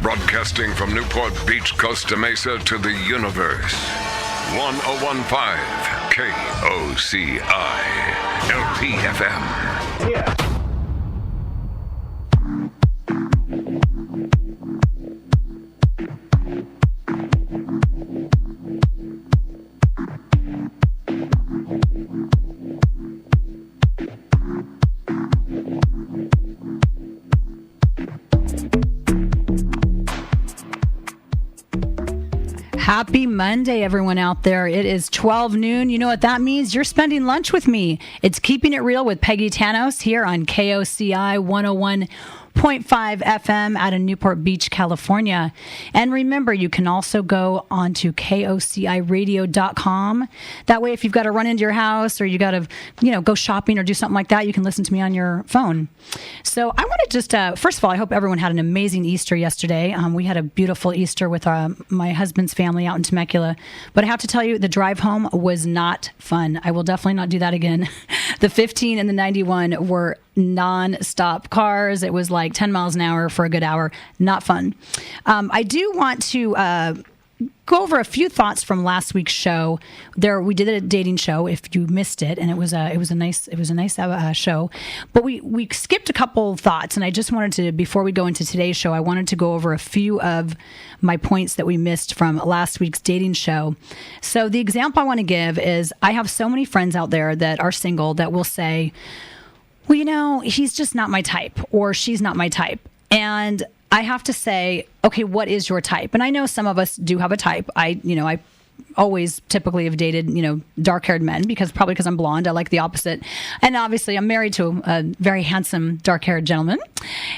Broadcasting from Newport Beach, Costa Mesa to the universe. 1015 KOCI LPFM. Yeah. Happy Monday, everyone out there. It is 12 noon. You know what that means? You're spending lunch with me. It's Keeping It Real with Peggy Tanous here on KOCI 101.5 FM out of Newport Beach, California. And remember, you can also go on to KOCIradio.com. That way, if you've got to run into your house or you got to, go shopping or do something like that, you can listen to me on your phone. So I want to just, first of all, I hope everyone had an amazing Easter yesterday. We had a beautiful Easter with my husband's family out in Temecula. But I have to tell you, the drive home was not fun. I will definitely not do that again. The 15 and the 91 were non-stop cars. It was like 10 miles an hour for a good hour. Not fun. I do want to go over a few thoughts from last week's show. We did a dating show. If you missed it, and it was a nice show. But we skipped a couple thoughts, and I just wanted to, before we go into today's show, I wanted to go over a few of my points that we missed from last week's dating show. So the example I want to give is I have so many friends out there that are single that will say, well, he's just not my type, or she's not my type. And I have to say, okay, what is your type? And I know some of us do have a type. I always typically have dated, dark-haired men because I'm blonde. I like the opposite. And obviously I'm married to a very handsome dark-haired gentleman.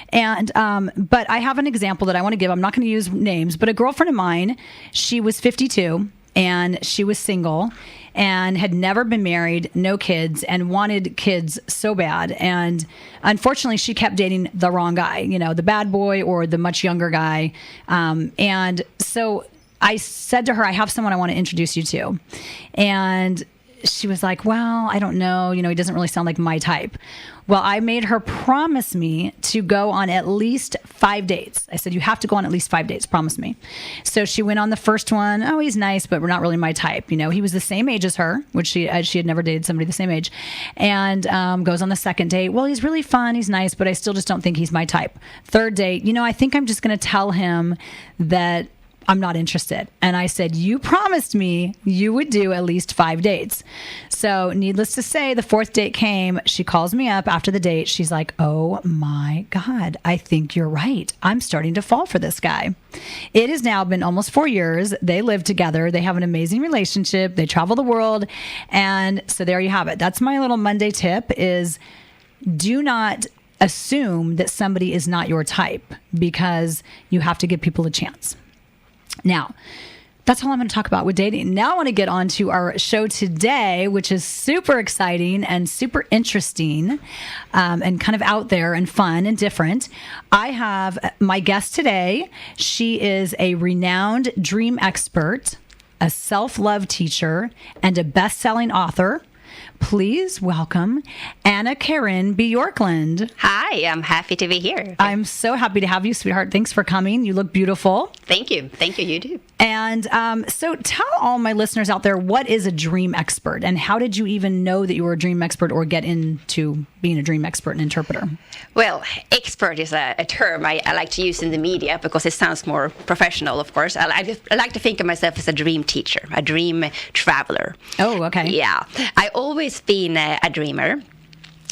And, but I have an example that I want to give. I'm not going to use names, but a girlfriend of mine, she was 52 and she was single and had never been married, no kids, and wanted kids so bad. And unfortunately, she kept dating the wrong guy, the bad boy or the much younger guy. And so I said to her, I have someone I want to introduce you to. And she was like, well, I don't know. He doesn't really sound like my type. Well, I made her promise me to go on at least 5 dates. I said, you have to go on at least 5 dates. Promise me. So she went on the first one. Oh, he's nice, but we're not really my type. He was the same age as her, which she had never dated somebody the same age. And goes on the second date. Well, he's really fun. He's nice, but I still just don't think he's my type. Third date, I think I'm just going to tell him that I'm not interested. And I said, you promised me you would do at least 5 dates. So needless to say, the fourth date came. She calls me up after the date. She's like, oh my God, I think you're right. I'm starting to fall for this guy. It has now been almost 4 years. They live together. They have an amazing relationship. They travel the world. And so there you have it. That's my little Monday tip is do not assume that somebody is not your type because you have to give people a chance. Now, that's all I'm going to talk about with dating. Now I want to get on to our show today, which is super exciting and super interesting and kind of out there and fun and different. I have my guest today. She is a renowned dream expert, a self-love teacher, and a best-selling author. Please welcome Anna-Karin Bjorklund. Hi, I'm happy to be here. I'm so happy to have you, sweetheart. Thanks for coming. You look beautiful. Thank you. Thank you. You do. And so tell all my listeners out there, what is a dream expert? And how did you even know that you were a dream expert or get into being a dream expert and interpreter? Well, expert is a term I like to use in the media because it sounds more professional, of course. I like to think of myself as a dream teacher, a dream traveler. Oh, okay. Yeah. I always been a dreamer.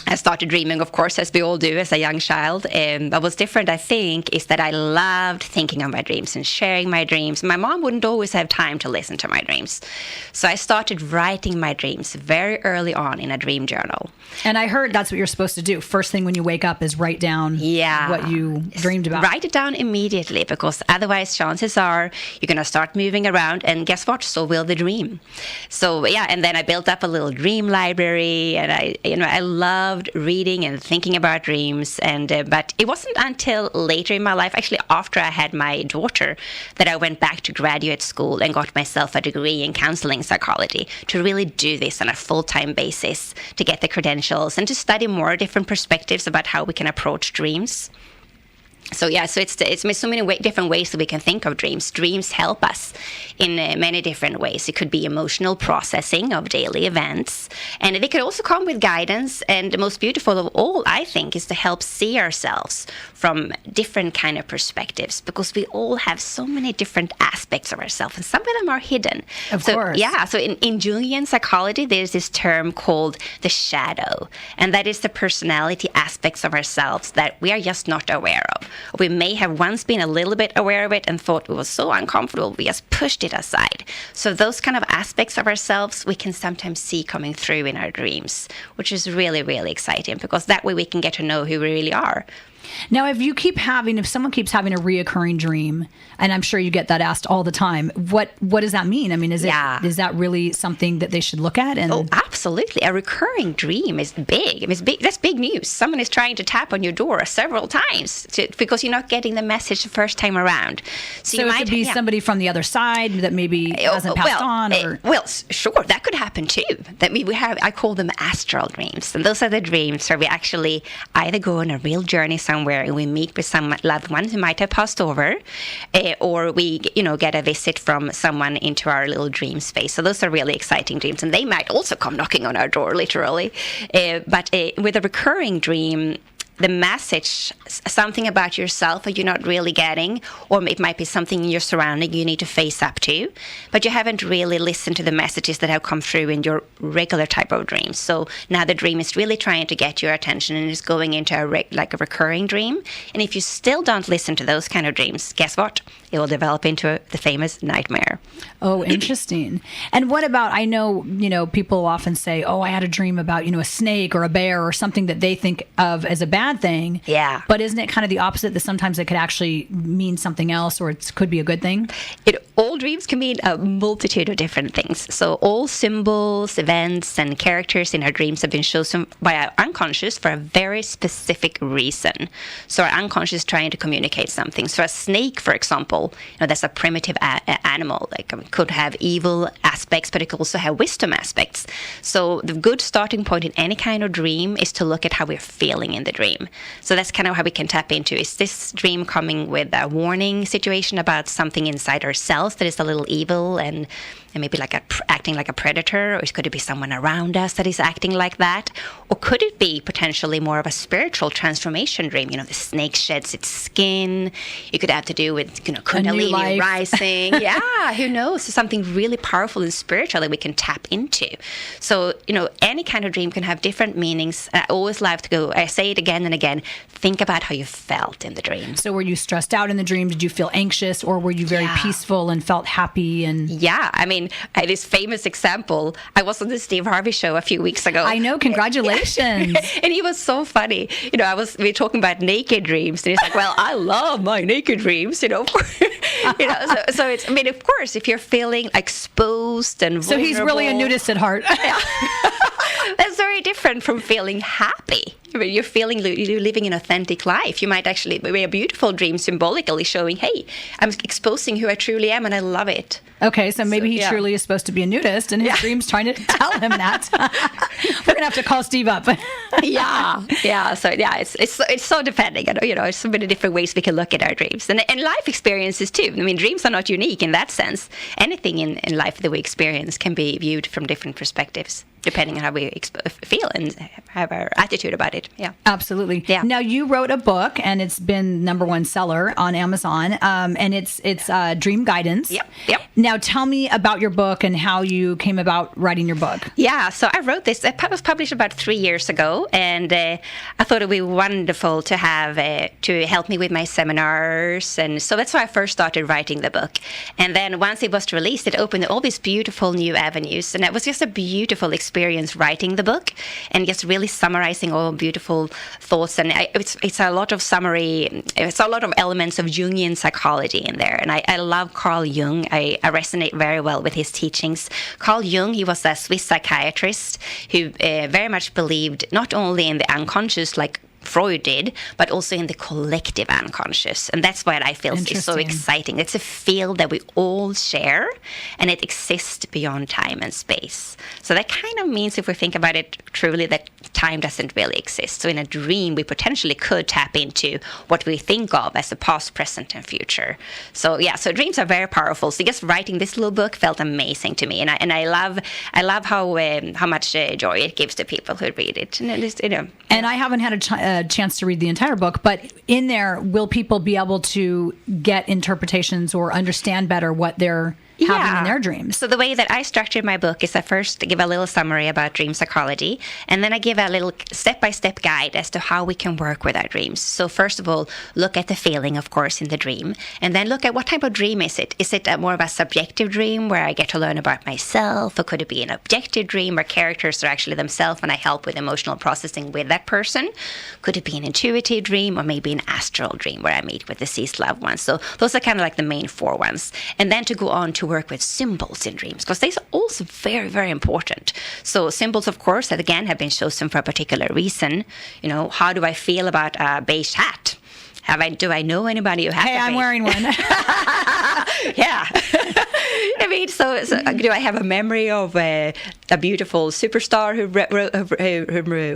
I started dreaming, of course, as we all do as a young child. But what's different, I think, is that I loved thinking of my dreams and sharing my dreams. My mom wouldn't always have time to listen to my dreams. So I started writing my dreams very early on in a dream journal. And I heard that's what you're supposed to do. First thing when you wake up is write down what you dreamed about. Write it down immediately, because otherwise chances are you're going to start moving around, and guess what? So will the dream. So yeah, and then I built up a little dream library, and I loved reading and thinking about dreams. And but it wasn't until later in my life, actually after I had my daughter, that I went back to graduate school and got myself a degree in counseling psychology to really do this on a full-time basis, to get the credentials and to study more different perspectives about how we can approach dreams. So it's so many different ways that we can think of dreams. Dreams help us in many different ways. It could be emotional processing of daily events, and they could also come with guidance. And the most beautiful of all, I think, is to help see ourselves from different kind of perspectives, because we all have so many different aspects of ourselves, and some of them are hidden. Of course. Yeah. So in Jungian psychology, there's this term called the shadow, and that is the personality aspects of ourselves that we are just not aware of. We may have once been a little bit aware of it and thought it was so uncomfortable, we just pushed it aside. So those kind of aspects of ourselves we can sometimes see coming through in our dreams, which is really, really exciting, because that way we can get to know who we really are. Now, if someone keeps having a reoccurring dream, and I'm sure you get that asked all the time, what does that mean? I mean, is that really something that they should look at? Oh, absolutely. A recurring dream is big. It's big. That's big news. Someone is trying to tap on your door several times because you're not getting the message the first time around. So it could be somebody from the other side that maybe hasn't passed on. Sure, that could happen too. I call them astral dreams, and those are the dreams where we actually either go on a real journey somewhere and we meet with some loved one who might have passed over, or we get a visit from someone into our little dream space. So those are really exciting dreams, and they might also come knocking on our door, literally. But with a recurring dream, the message, something about yourself that you're not really getting, or it might be something in your surrounding you need to face up to, but you haven't really listened to the messages that have come through in your regular type of dreams. So now the dream is really trying to get your attention and is going into a recurring dream. And if you still don't listen to those kind of dreams, guess what? It will develop into the famous nightmare. Oh, interesting. And what about, I know, people often say, oh, I had a dream about, a snake or a bear or something that they think of as a bad thing. Yeah. But isn't it kind of the opposite, that sometimes it could actually mean something else, or it could be a good thing? All dreams can mean a multitude of different things. So all symbols, events, and characters in our dreams have been chosen by our unconscious for a very specific reason. So our unconscious is trying to communicate something. So a snake, for example, that's a primitive animal. Like, it could have evil aspects, but it could also have wisdom aspects. So the good starting point in any kind of dream is to look at how we're feeling in the dream. So that's kind of how we can tap into, is this dream coming with a warning situation about something inside ourselves that is a little evil and maybe acting like a predator, or could it be someone around us that is acting like that? Or could it be potentially more of a spiritual transformation dream? The snake sheds its skin. It could have to do with Kundalini rising. Yeah, who knows? So something really powerful and spiritual that we can tap into. So any kind of dream can have different meanings. I always love to go, I say it again and again, think about how you felt in the dream. So were you stressed out in the dream? Did you feel anxious, or were you very peaceful and felt happy? And yeah, I mean, I had this famous example. I was on the Steve Harvey show a few weeks ago. I know, congratulations. And he was so funny. We were talking about naked dreams, and he's like, well, I love my naked dreams, So it's, of course, if you're feeling exposed and vulnerable. So he's really a nudist at heart. That's very different from feeling happy. You're living an authentic life. You might actually be a beautiful dream, symbolically showing, hey, I'm exposing who I truly am, and I love it. Okay, so maybe he truly is supposed to be a nudist, and his dream's trying to tell him that. We're gonna have to call Steve up. yeah. So it's so depending. There's so many different ways we can look at our dreams, and life experiences too. Dreams are not unique in that sense. Anything in life that we experience can be viewed from different perspectives, depending on how we feel and have our attitude about it. Yeah, absolutely. Yeah. Now, you wrote a book, and it's been #1 seller on Amazon, and it's Dream Guidance. Yep. Now, tell me about your book and how you came about writing your book. Yeah, so I wrote this. It was published about 3 years ago, and I thought it would be wonderful to have to help me with my seminars, and so that's why I first started writing the book. And then once it was released, it opened all these beautiful new avenues, and it was just a beautiful experience writing the book and just really summarizing all beautiful thoughts. And it's a lot of summary. It's a lot of elements of Jungian psychology in there, and I love Carl Jung. I resonate very well with his teachings. Carl Jung, he was a Swiss psychiatrist who very much believed not only in the unconscious, like Freud did, but also in the collective unconscious. And that's what I feel is so exciting. It's a field that we all share, and it exists beyond time and space. So that kind of means, if we think about it truly, that time doesn't really exist. So in a dream, we potentially could tap into what we think of as the past, present, and future. So yeah, so dreams are very powerful. So just writing this little book felt amazing to me, and I love how much joy it gives to people who read it. And it's, And I haven't had a chance to read the entire book, but in there, will people be able to get interpretations or understand better what they're having in their dreams? So the way that I structure my book is I first give a little summary about dream psychology, and then I give a little step-by-step guide as to how we can work with our dreams. So first of all, look at the feeling, of course, in the dream, and then look at what type of dream is it. Is it more of a subjective dream where I get to learn about myself, or could it be an objective dream where characters are actually themselves and I help with emotional processing with that person? Could it be an intuitive dream, or maybe an astral dream where I meet with deceased loved ones? So those are kind of like the main 4 ones. And then to go on to work with symbols in dreams, because these are also very, very important. So symbols, of course, that again have been chosen for a particular reason. How do I feel about a beige hat? Do I know anybody who has a beige? I'm wearing one. Yeah. I mean, so do I have a memory of a beautiful superstar who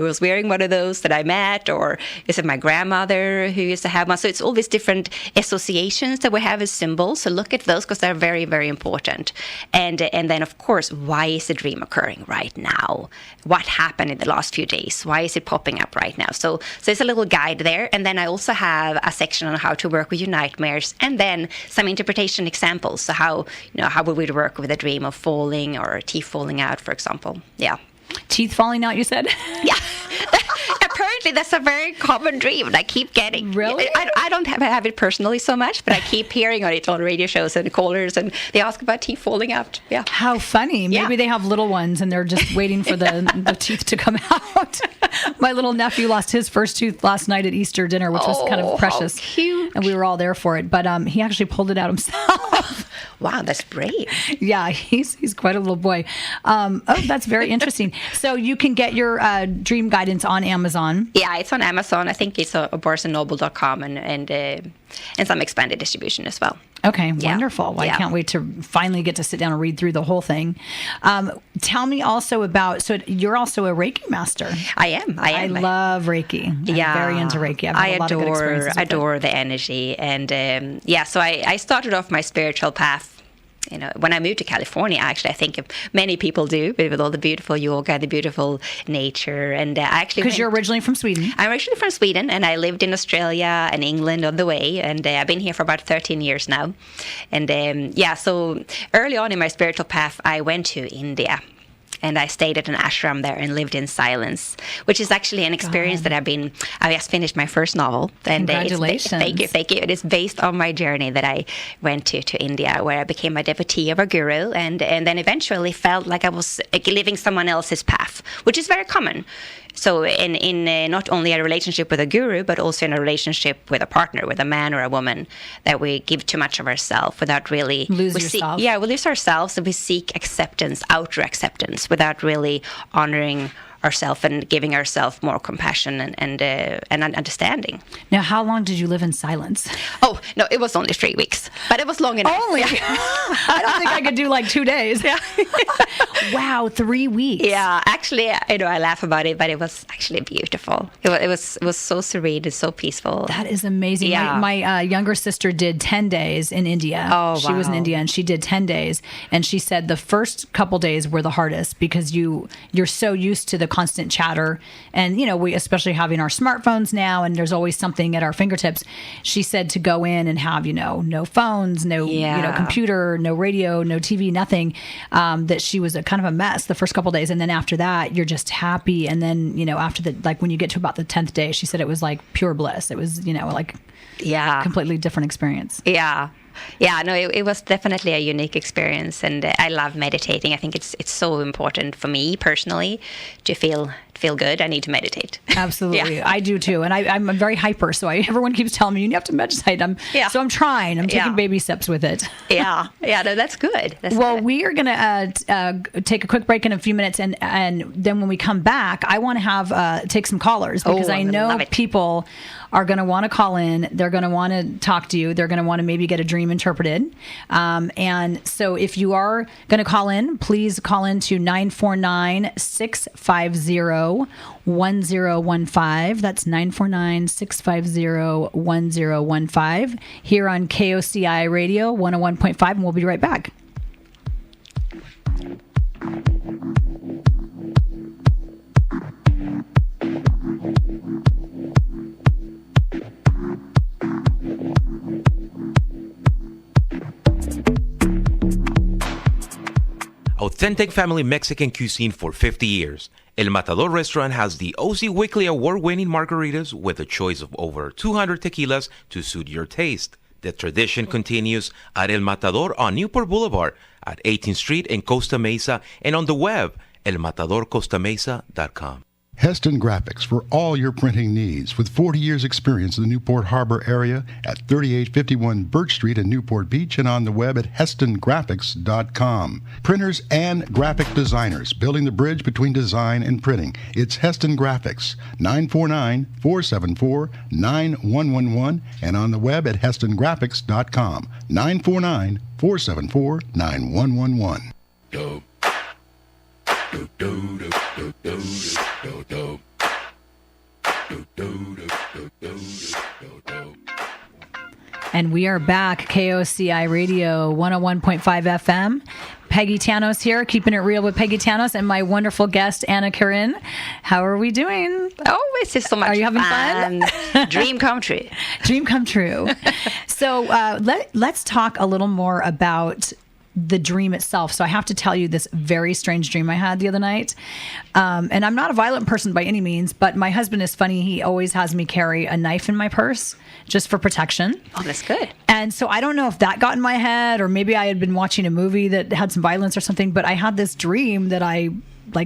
was wearing one of those that I met, or is it my grandmother who used to have one? So it's all these different associations that we have as symbols. So look at those, because they're very, very important. And then, of course, why is the dream occurring right now? What happened in the last few days? Why is it popping up right now? So there's a little guide there. And then I also have a section on how to work with your nightmares, and then some interpretation examples. So how would we work with a dream of falling or teeth falling out, for example? Yeah. Teeth falling out, you said? Yeah. Apparently, that's a very common dream, and I keep getting. Really? I don't have it personally so much, but I keep hearing on it on radio shows and callers, and they ask about teeth falling out. Yeah. How funny. Maybe they have little ones, and they're just waiting for the teeth to come out. My little nephew lost his first tooth last night at Easter dinner, which was kind of precious. How cute. And we were all there for it. But he actually pulled it out himself. Wow, that's brave. Yeah, he's quite a little boy. That's very interesting. So you can get your dream guidance on Amazon. Yeah, it's on Amazon. I think it's on barnesandnoble.com and some expanded distribution as well. Okay, wonderful. Well, I can't wait to finally get to sit down and read through the whole thing. Tell me also about, so you're also a Reiki master. I am. I love Reiki. I'm very into Reiki. I've had a lot of good experiences with it. I adore the energy. And so I started off my spiritual path. When I moved to California, actually, I think many people do, with all the beautiful yoga, the beautiful nature. And I actually... Because you're originally from Sweden. I'm originally from Sweden, and I lived in Australia and England on the way. And I've been here for about 13 years now. And so early on in my spiritual path, I went to India. And I stayed at an ashram there and lived in silence, which is actually an experience that I just finished my first novel. And congratulations. Thank you. It is based on my journey that I went to India, where I became a devotee of a guru, and then eventually felt like I was living someone else's path, which is very common. So in not only a relationship with a guru, but also in a relationship with a partner, with a man or a woman, that we give too much of ourselves without really... Lose yourself. We lose ourselves, and we seek acceptance, outer acceptance, without really honoring ourselves and giving ourselves more compassion and understanding. Now, how long did you live in silence? Oh, no, it was only 3 weeks, but it was long enough. Only? I don't think I could do like 2 days. Yeah. Wow, 3 weeks. Yeah, actually, I laugh about it, but it was actually beautiful. It was so serene and so peaceful. That is amazing. Yeah. My younger sister did 10 days in India. Oh, wow. She was in India, and she did 10 days. And she said the first couple days were the hardest, because you're so used to the constant chatter, and we, especially having our smartphones now, and there's always something at our fingertips. She said to go in and have no phones, no computer, no radio, no TV, nothing, that she was a kind of a mess the first couple days, and then after that you're just happy, and then after when you get to about the 10th day, she said it was like pure bliss. It was completely different experience. Yeah. Yeah, no, it was definitely a unique experience, and I love meditating. I think it's so important for me personally to feel good. I need to meditate. Absolutely. Yeah. I do too. And I'm very hyper. So everyone keeps telling me, you have to meditate. So I'm trying. I'm taking baby steps with it. Yeah. No, that's good. We are going to take a quick break in a few minutes. And then when we come back, I want to take some callers because I know people are going to want to call in. They're going to want to talk to you. They're going to want to maybe get a dream interpreted. And so if you are going to call in, please call in to 949-650-1015. That's 949-650-1015 here on KOCI Radio 101.5. And we'll be right back. Authentic family Mexican cuisine for 50 years. El Matador restaurant has the KOCI Weekly Award-winning margaritas with a choice of over 200 tequilas to suit your taste. The tradition continues at El Matador on Newport Boulevard at 18th Street in Costa Mesa and on the web, elmatadorcostamesa.com. Heston Graphics for all your printing needs with 40 years experience in the Newport Harbor area at 3851 Birch Street in Newport Beach and on the web at hestongraphics.com. Printers and graphic designers building the bridge between design and printing. It's Heston Graphics, 949-474-9111 and on the web at hestongraphics.com. 949-474-9111. Dope. And we are back, KOCI Radio 101.5 FM. Peggy Tanous here, keeping it real with Peggy Tanous and my wonderful guest, Anna-Karin. How are we doing? Oh, it's just so much fun. Are you having fun? Dream come true. Dream come true. So let's talk a little more about the dream itself. So I have to tell you this very strange dream I had the other night. And I'm not a violent person by any means, but my husband is funny. He always has me carry a knife in my purse just for protection. Oh, that's good. And so I don't know if that got in my head or maybe I had been watching a movie that had some violence or something, but I had this dream that I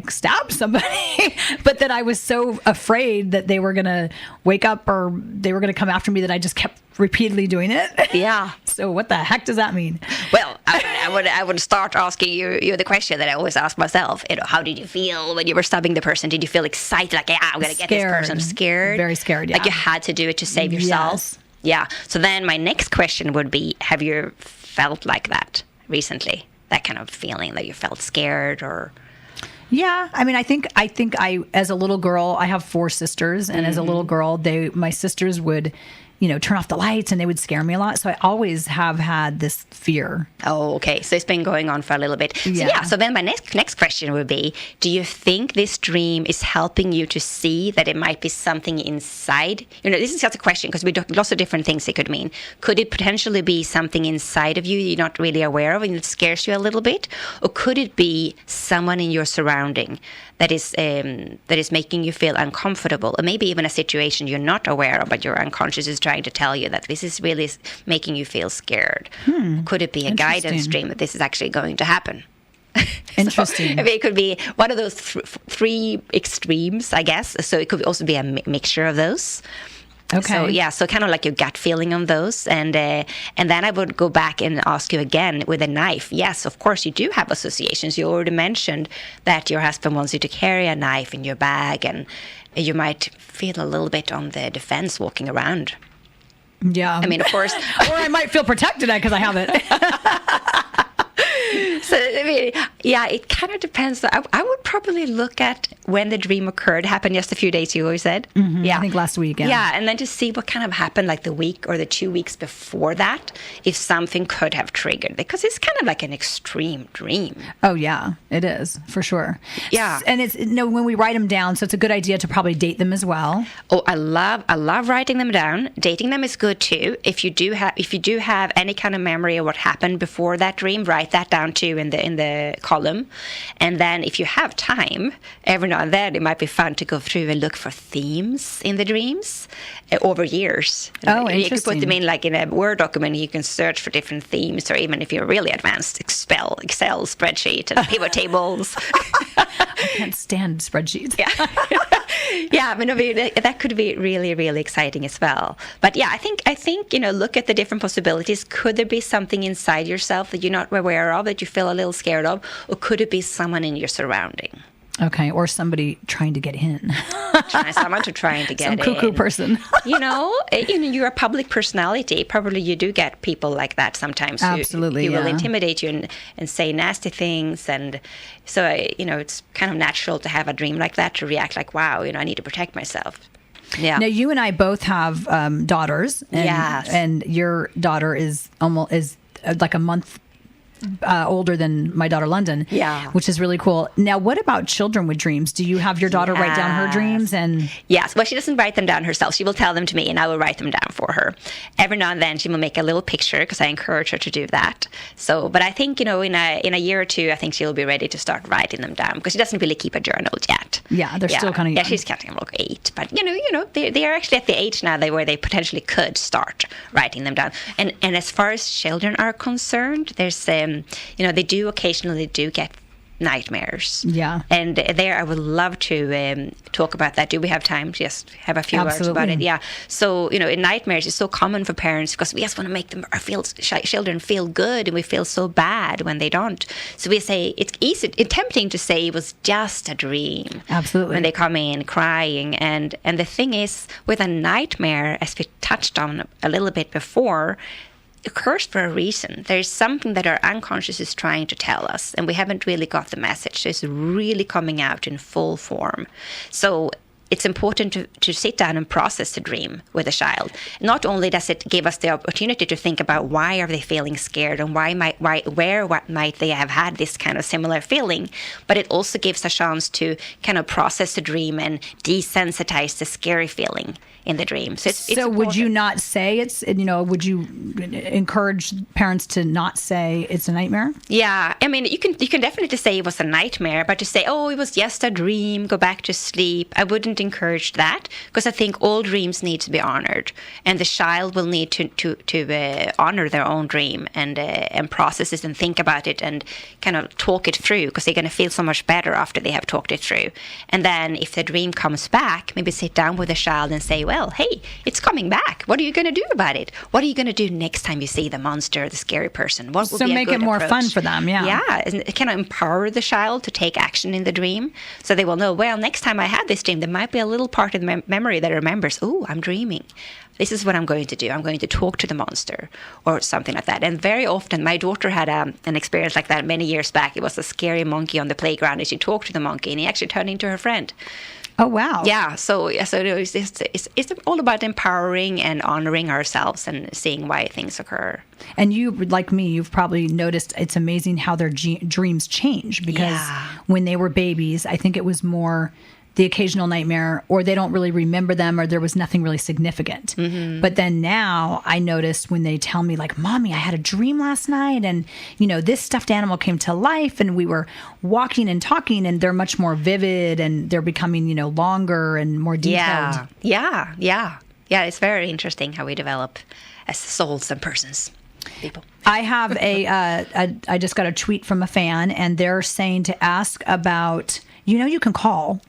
stabbed somebody, but that I was so afraid that they were going to wake up or they were going to come after me that I just kept repeatedly doing it. Yeah. So what the heck does that mean? Well, I would start asking you the question that I always ask myself. How did you feel when you were stabbing the person? Did you feel excited, like, yeah, I'm going to get this person? Scared? Very scared, yeah. Like you had to do it to save yourself? Yes. Yeah. So then my next question would be, have you felt like that recently? That kind of feeling that you felt scared or... Yeah, I mean, I think I, as a little girl, I have 4 sisters, and as a little girl, my sisters would, turn off the lights, and they would scare me a lot. So I always have had this fear. Oh, okay. So it's been going on for a little bit. Yeah. So then my next question would be, do you think this dream is helping you to see that it might be something inside? This is just a question because we do lots of different things it could mean. Could it potentially be something inside of you you're not really aware of and it scares you a little bit? Or could it be someone in your surrounding that is making you feel uncomfortable, or maybe even a situation you're not aware of, but your unconscious is trying to tell you that this is really making you feel scared? Could it be a guidance dream that this is actually going to happen? Interesting. So, it could be one of those 3 extremes, I guess. So it could also be a mixture of those. Okay. So kind of like your gut feeling on those, and then I would go back and ask you again with a knife. Yes, of course you do have associations. You already mentioned that your husband wants you to carry a knife in your bag, and you might feel a little bit on the defense walking around. Yeah. I mean, of course, or I might feel protected because I have it. So, I mean, yeah, it kind of depends. I would probably look at when the dream occurred. Happened just a few days ago, you said? Mm-hmm, yeah. I think last week, yeah. Yeah, and then to see what kind of happened like the week or the 2 weeks before that, if something could have triggered. Because it's kind of like an extreme dream. Oh, yeah, it is, for sure. Yeah. And it's when we write them down, so it's a good idea to probably date them as well. Oh, I love writing them down. Dating them is good too. If you do have any kind of memory of what happened before that dream, write that down too. through in the column. And then if you have time, every now and then it might be fun to go through and look for themes in the dreams over years. Oh, You can put interesting. them in like in a Word document. You can search for different themes, or even if you're really advanced, Excel spreadsheet and pivot tables. I can't stand spreadsheets. Yeah, I mean, that could be really, really exciting as well. But yeah, I think look at the different possibilities. Could there be something inside yourself that you're not aware of, that you feel a little scared of, or could it be someone in your surrounding? Okay, or somebody trying to get in. Someone trying to get Some cuckoo in. person. You're a public personality. Probably you do get people like that sometimes. Absolutely, who will yeah. intimidate you and say nasty things, and so it's kind of natural to have a dream like that, to react like, wow, I need to protect myself. Yeah. Now, you and I both have daughters, and, Yes. and your daughter is like a month older than my daughter London. Yeah. Which is really cool. Now, what about children with dreams? Do you have your daughter write down her Yes. dreams? And Yes. Well, she doesn't write them down herself. She will tell them to me, and I will write them down for her. Every now and then, she will make a little picture, because I encourage her to do that. So, but I think in a year or two, I think she'll be ready to start writing them down, because she doesn't really keep a journal yet. Yeah, they're still kind of young. Yeah, she's counting like 8, but they are actually at the age now where they potentially could start writing them down. And as far as children are concerned, there's they do occasionally get nightmares. Yeah. And there I would love to talk about that. Do we have time to just have a few words about Absolutely. it? Yeah. So, in nightmares, it's so common for parents, because we just want to make them children feel good, and we feel so bad when they don't. So we say it's tempting to say it was just a dream. Absolutely. When they come in crying. And the thing is, with a nightmare, as we touched on a little bit before, occurs for a reason. There's something that our unconscious is trying to tell us, and we haven't really got the message. So it's really coming out in full form. So it's important to sit down and process the dream with a child. Not only does it give us the opportunity to think about why are they feeling scared, and where might they have had this kind of similar feeling, but it also gives a chance to kind of process the dream and desensitize the scary feeling in the dream. So it's would you important. not say would you encourage parents to not say it's a nightmare? Yeah, I mean, you can definitely say it was a nightmare, but to say, oh, it was just a dream, go back to sleep, I wouldn't encourage that, because I think all dreams need to be honored, and the child will need to honor their own dream and process it and think about it and kind of talk it through, because they're going to feel so much better after they have talked it through. And then if the dream comes back, maybe sit down with the child and say, well, hey, it's coming back. What are you going to do about it? What are you going to do next time you see the monster, the scary person? What would So be a make good it more approach? fun for them, yeah. Yeah, and it kind of empower the child to take action in the dream, so they will know, well, next time I had this dream, there might be a little part of the memory that remembers, oh, I'm dreaming. This is what I'm going to do. I'm going to talk to the monster or something like that. And very often, my daughter had an experience like that many years back. It was a scary monkey on the playground, and she talked to the monkey, and he actually turned into her friend. Oh, wow. Yeah, so it's all about empowering and honoring ourselves and seeing why things occur. And you, like me, you've probably noticed it's amazing how their dreams change, because Yeah. when they were babies, I think it was more the occasional nightmare, or they don't really remember them, or there was nothing really significant. Mm-hmm. But then now I notice when they tell me, like, Mommy, I had a dream last night, and, this stuffed animal came to life, and we were walking and talking, and they're much more vivid, and they're becoming, longer and more detailed. Yeah. It's very interesting how we develop as souls and persons, people. I have I just got a tweet from a fan, and they're saying to ask about, you can call.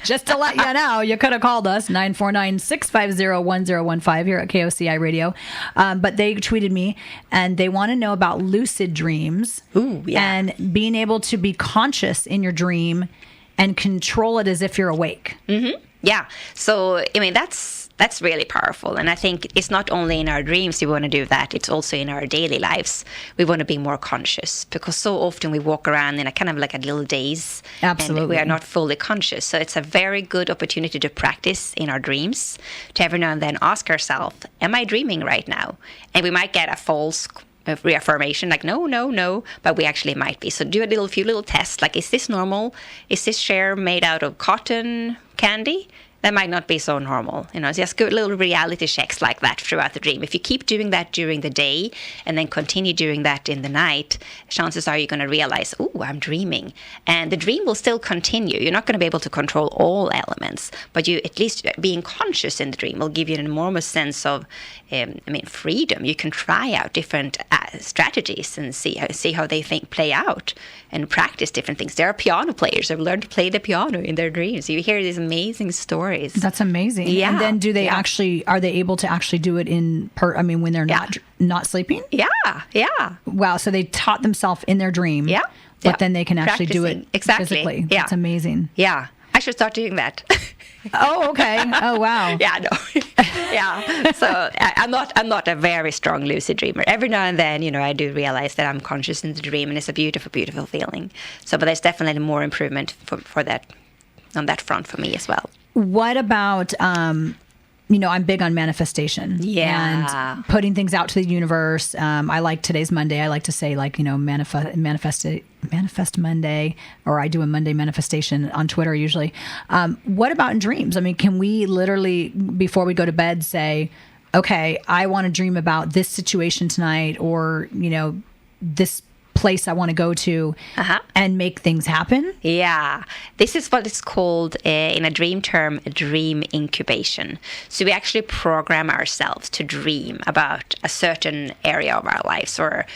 Just to let you know, you could have called us, 949-650-1015 here at KOCI Radio. But they tweeted me, and they want to know about lucid dreams. Ooh, yeah. And being able to be conscious in your dream and control it as if you're awake. Mm-hmm. Yeah. So, I mean, that's really powerful. And I think it's not only in our dreams we want to do that, it's also in our daily lives. We want to be more conscious, because so often we walk around in a kind of like a little daze. Absolutely. And we are not fully conscious. So it's a very good opportunity to practice in our dreams, to every now and then ask ourselves, am I dreaming right now? And we might get a false reaffirmation, like, no, but we actually might be. So do a few little tests, like, is this normal? Is this chair made out of cotton candy? that might not be so normal. Just good little reality checks like that throughout the dream. If you keep doing that during the day and then continue doing that in the night, chances are you're going to realize, oh, I'm dreaming. And the dream will still continue. You're not going to be able to control all elements, but you at least being conscious in the dream will give you an enormous sense of freedom. You can try out different strategies and see how they play out and practice different things. There are piano players who have learned to play the piano in their dreams. You hear these amazing stories. That's amazing. Yeah. And then do they are they able to actually do it when they're not sleeping? Yeah. Wow. So they taught themselves in their dream. Yeah. But then they can actually do it physically. Yeah. That's amazing. Yeah. I should start doing that. Oh, okay. Oh, wow. Yeah, no. Yeah. So I'm not a very strong lucid dreamer. Every now and then, I do realize that I'm conscious in the dream, and it's a beautiful, beautiful feeling. So, but there's definitely more improvement for that on that front for me as well. What about, I'm big on manifestation. Yeah. And putting things out to the universe. I like today's Monday. I like to say manifest Monday, or I do a Monday manifestation on Twitter usually. What about in dreams? I mean, can we literally, before we go to bed, say, okay, I want to dream about this situation tonight, or, this place I want to go to, and make things happen? Yeah. This is what is called, in a dream term, dream incubation. So we actually program ourselves to dream about a certain area of our lives, or,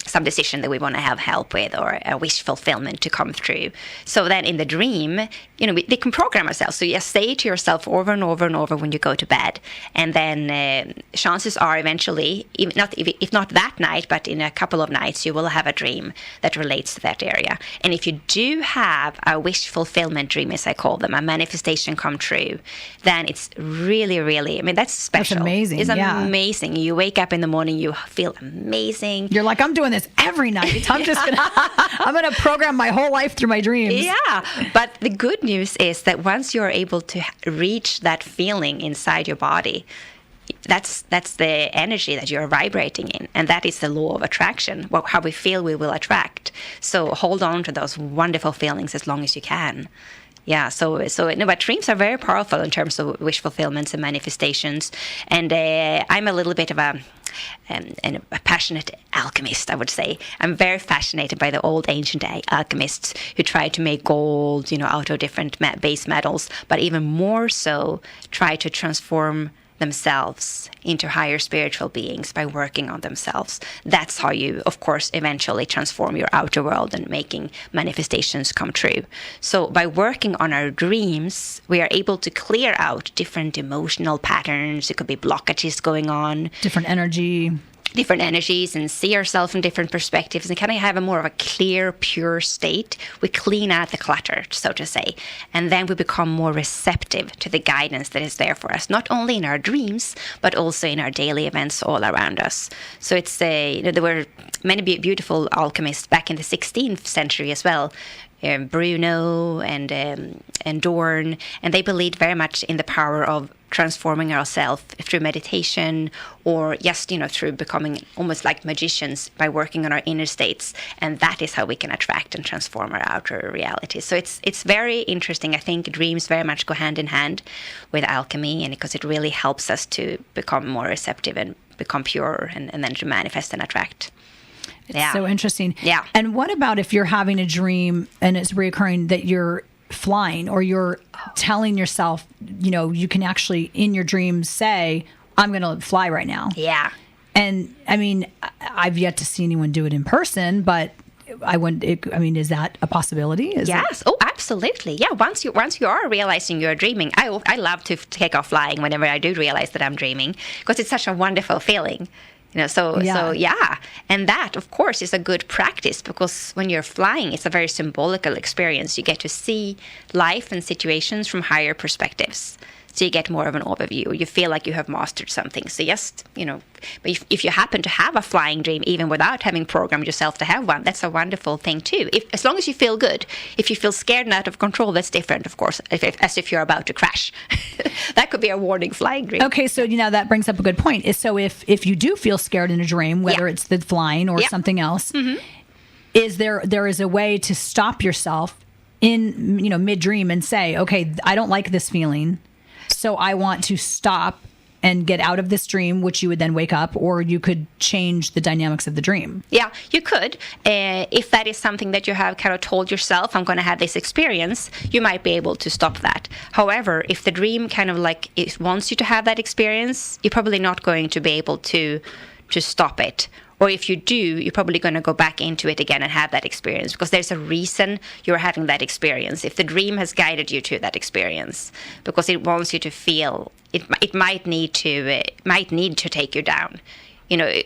some decision that we want to have help with, or a wish fulfillment to come through. So then in the dream, we can program ourselves. So you just say it to yourself over and over and over when you go to bed. And then chances are eventually, if not that night, but in a couple of nights, you will have a dream that relates to that area. And if you do have a wish fulfillment dream, as I call them, a manifestation come true, then it's really, really, that's special. That's amazing. It's amazing. You wake up in the morning, you feel amazing. You're like, I'm doing this every night. I'm just I'm gonna program my whole life through my dreams. Yeah, but the good news is that once you're able to reach that feeling inside your body, that's the energy that you're vibrating in, and that is the law of attraction. How we feel, we will attract. So hold on to those wonderful feelings as long as you can. Yeah, but dreams are very powerful in terms of wish fulfillments and manifestations. And I'm a little bit of a passionate alchemist, I would say. I'm very fascinated by the old ancient alchemists who tried to make gold, out of different base metals, but even more so try to transform themselves into higher spiritual beings by working on themselves. That's how you, of course, eventually transform your outer world and making manifestations come true. So by working on our dreams, we are able to clear out different emotional patterns. It could be blockages going on. Different energies, and see ourselves from different perspectives, and kind of have a more of a clear, pure state. We clean out the clutter, so to say, and then we become more receptive to the guidance that is there for us, not only in our dreams, but also in our daily events all around us. So it's there were many beautiful alchemists back in the 16th century as well, Bruno and Dorn, and they believed very much in the power of transforming ourselves through meditation, or just through becoming almost like magicians by working on our inner states, and that is how we can attract and transform our outer reality. So it's very interesting. I think dreams very much go hand in hand with alchemy, and because it really helps us to become more receptive and become pure, and then to manifest and attract. It's so interesting. Yeah. And what about if you're having a dream and it's reoccurring that you're flying, or you're telling yourself, you can actually in your dreams say, I'm going to fly right now. Yeah. And I've yet to see anyone do it in person, but is that a possibility? Yes. Oh, absolutely. Yeah. Once you are realizing you're dreaming, I love to take off flying whenever I do realize that I'm dreaming, because it's such a wonderful feeling. So and that, of course, is a good practice, because when you're flying, it's a very symbolical experience. You get to see life and situations from higher perspectives. So you get more of an overview. You feel like you have mastered something. So just, but if you happen to have a flying dream, even without having programmed yourself to have one, that's a wonderful thing too. As long as you feel good. If you feel scared and out of control, that's different, of course, as if you're about to crash. That could be a warning flying dream. Okay, so that brings up a good point. So if you do feel scared in a dream, whether it's the flying or something else, is there is a way to stop yourself in, mid-dream and say, okay, I don't like this feeling, so I want to stop and get out of this dream, which you would then wake up, or you could change the dynamics of the dream. Yeah, you could. If that is something that you have kind of told yourself, I'm going to have this experience, you might be able to stop that. However, if the dream kind of like it wants you to have that experience, you're probably not going to be able to stop it. Or if you do, you're probably going to go back into it again and have that experience, because there's a reason you're having that experience. If the dream has guided you to that experience, because it wants you to feel, it might need to take you down.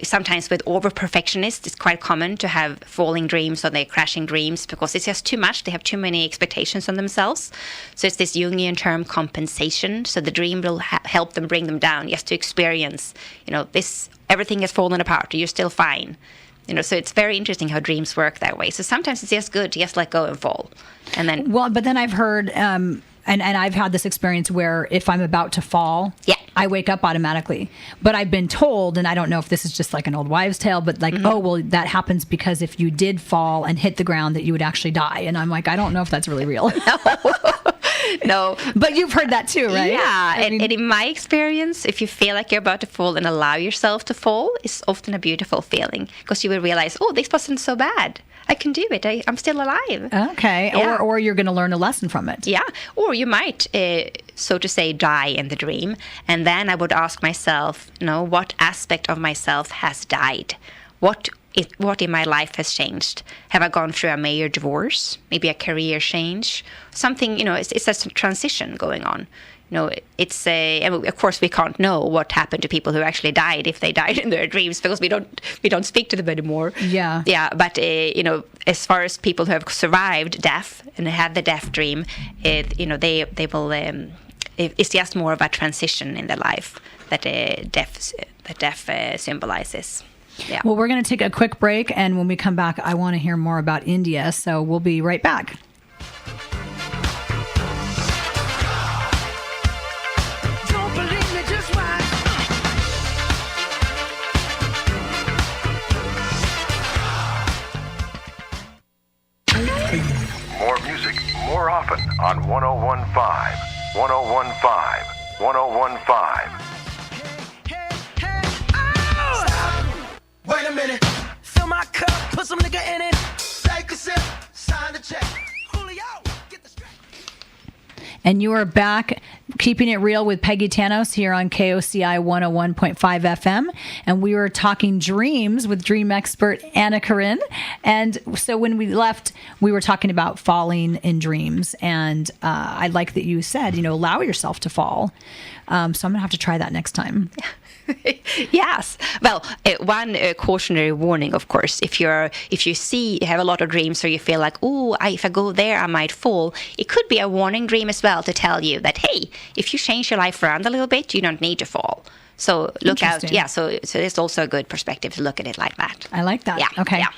Sometimes with over-perfectionists, it's quite common to have falling dreams or they're crashing dreams because it's just too much. They have too many expectations on themselves. So it's this Jungian term, compensation. So the dream will help them bring them down just to experience, this, everything has fallen apart. You're still fine. So it's very interesting how dreams work that way. So sometimes it's just good to just let go and fall. And then... Well, but then I've heard... And I've had this experience where if I'm about to fall, I wake up automatically. But I've been told, and I don't know if this is just like an old wives' tale, but like, oh, well, that happens because if you did fall and hit the ground, that you would actually die. And I'm like, I don't know if that's really real. No. But you've heard that too, right? Yeah. And in my experience, if you feel like you're about to fall and allow yourself to fall, it's often a beautiful feeling because you will realize, oh, this wasn't so bad. I can do it. I'm still alive. Okay. Yeah. Or you're going to learn a lesson from it. Yeah. Or you might, so to say, die in the dream. And then I would ask myself, what aspect of myself has died? What in my life has changed? Have I gone through a major divorce? Maybe a career change? Something, it's a transition going on. Of course we can't know what happened to people who actually died if they died in their dreams because we don't speak to them anymore. Yeah. Yeah. But as far as people who have survived death and had the death dream, they will. It's just more of a transition in their life that death symbolizes. Yeah. Well, we're going to take a quick break, and when we come back, I want to hear more about India. So we'll be right back. More music, more often on 1015. 1015. 1015. Wait a minute, fill my cup, put some nigga in it. Take a sip, sign the check. Julio, get the straight. And you are back keeping it real with Peggy Tanous here on KOCI 101.5 FM. And we were talking dreams with dream expert Anna-Karin. And so when we left, we were talking about falling in dreams. And I like that you said, allow yourself to fall. So I'm going to have to try that next time. Yes. Well, one cautionary warning, of course, if you have a lot of dreams or you feel like, if I go there, I might fall. It could be a warning dream as well to tell you that, hey, if you change your life around a little bit, you don't need to fall. So look out. Yeah. So it's also a good perspective to look at it like that. I like that. Yeah. Okay. Yeah.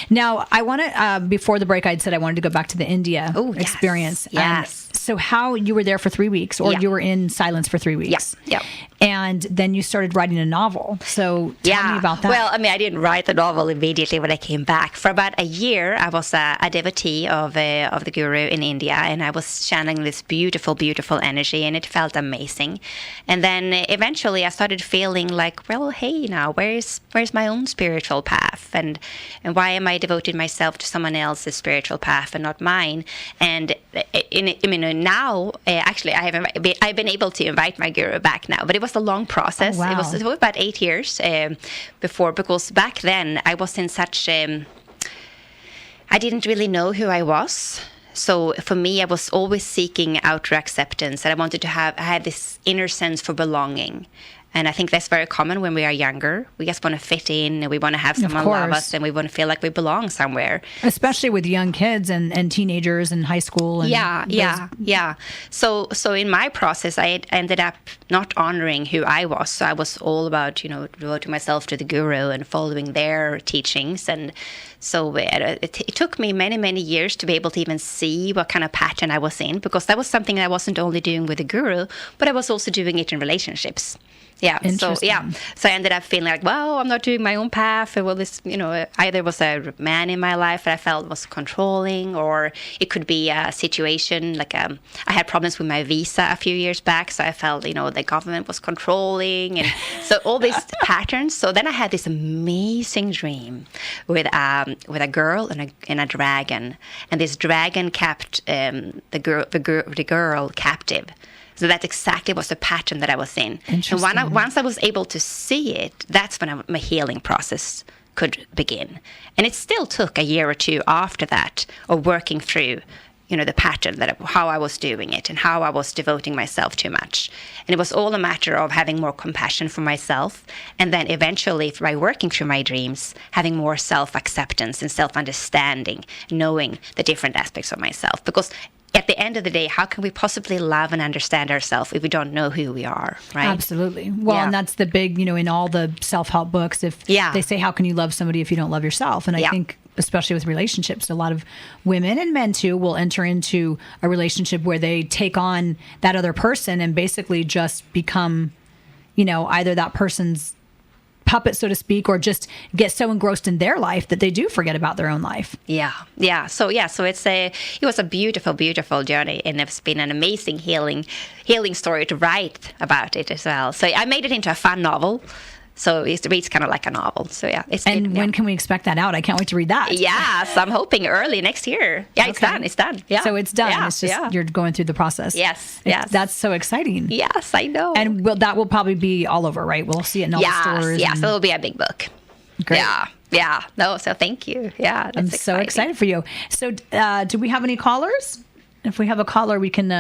Now, I want to, before the break, I'd said I wanted to go back to the India experience. Yes. So how you were there for 3 weeks, or you were in silence for 3 weeks. Yeah. And then you started writing a novel. So tell me about that. Well, I didn't write the novel immediately when I came back. For about a year, I was a devotee of the guru in India, and I was channeling this beautiful, beautiful energy, and it felt amazing. And then eventually I started feeling like, well, hey, now where's my own spiritual path, and why am I devoting myself to someone else's spiritual path and not mine? And now actually I've been able to invite my guru back now, but it was a long process. Oh, wow. It was about 8 years before, because back then I was in such I didn't really know who I was. So for me, I was always seeking outer acceptance, and I wanted to I had this inner sense for belonging. And I think that's very common when we are younger. We just want to fit in, and we want to have someone love us, and we want to feel like we belong somewhere. Especially with young kids and teenagers in high school. And yeah. So in my process, I ended up not honoring who I was. So I was all about, devoting myself to the guru and following their teachings. And so it took me many, many years to be able to even see what kind of pattern I was in, because that was something I wasn't only doing with the guru, but I was also doing it in relationships. Yeah. So Interesting. So I ended up feeling like, well, I'm not doing my own path. Well, this, either was a man in my life that I felt was controlling, or it could be a situation like I had problems with my visa a few years back, so I felt the government was controlling, and so all these patterns. So then I had this amazing dream with a girl and a dragon, and this dragon kept the girl captive. So that exactly was the pattern that I was in. And once I was able to see it, that's when my healing process could begin. And it still took a year or two after that of working through, the pattern, how I was doing it and how I was devoting myself too much. And it was all a matter of having more compassion for myself. And then eventually, by working through my dreams, having more self-acceptance and self-understanding, knowing the different aspects of myself. Because at the end of the day, how can we possibly love and understand ourselves if we don't know who we are, right? Absolutely. Well, and that's the big, in all the self-help books, they say, how can you love somebody if you don't love yourself? And I think, especially with relationships, a lot of women and men too will enter into a relationship where they take on that other person and basically just become, either that person's puppet, so to speak, or just get so engrossed in their life that they do forget about their own life. Yeah. So it was a beautiful, beautiful journey, and it's been an amazing healing story to write about it as well. So I made it into a fun novel. So it reads kind of like a novel. So when can we expect that out? I can't wait to read that. Yes, I'm hoping early next year. Yeah, okay. It's done. Yeah. So it's done. Yeah, it's just you're going through the process. Yes. That's so exciting. Yes, I know. And that will probably be all over, right? We'll see it in all the stores. Yes, so it'll be a big book. Great. Yeah. No, so thank you. Yeah, that's I'm exciting. so excited for you. So do we have any callers? If we have a caller, we can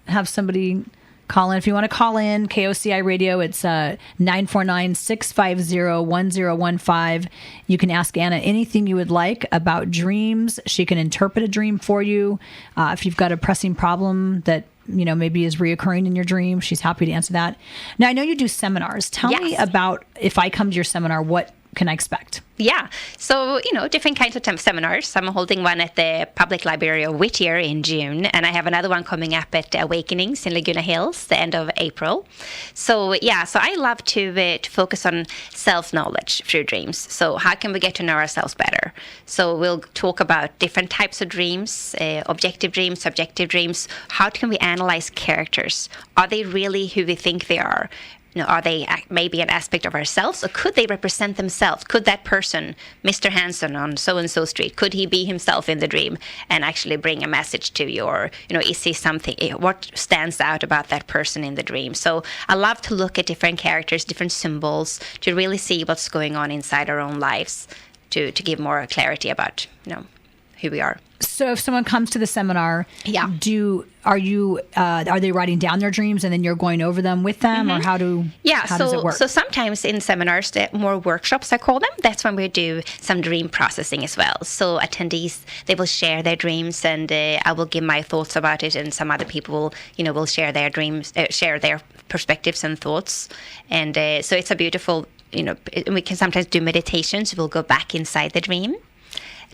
have somebody call in. If you want to call in, KOCI Radio, it's 949-650-1015. You can ask Anna anything you would like about dreams. She can interpret a dream for you. If you've got a pressing problem that maybe is reoccurring in your dream, she's happy to answer that. Now, I know you do seminars. Tell me about, if I come to your seminar, what can I expect? Yeah. So, different kinds of seminars. I'm holding one at the Public Library of Whittier in June, and I have another one coming up at Awakenings in Laguna Hills, the end of April. So I love to focus on self-knowledge through dreams. So how can we get to know ourselves better? So we'll talk about different types of dreams, objective dreams, subjective dreams. How can we analyze characters? Are they really who we think they are? Are they maybe an aspect of ourselves, or could they represent themselves? Could that person, Mr. Hanson on so-and-so street, could he be himself in the dream and actually bring a message to you? Or, is he something, what stands out about that person in the dream? So I love to look at different characters, different symbols, to really see what's going on inside our own lives, to give more clarity about, who we are. So if someone comes to the seminar, are they writing down their dreams and then you're going over them with them, or how does it work? So sometimes in seminars, more workshops, I call them, that's when we do some dream processing as well. So attendees, they will share their dreams, and I will give my thoughts about it, and some other people will share their dreams, share their perspectives and thoughts. And so it's a beautiful, we can sometimes do meditations. We'll go back inside the dream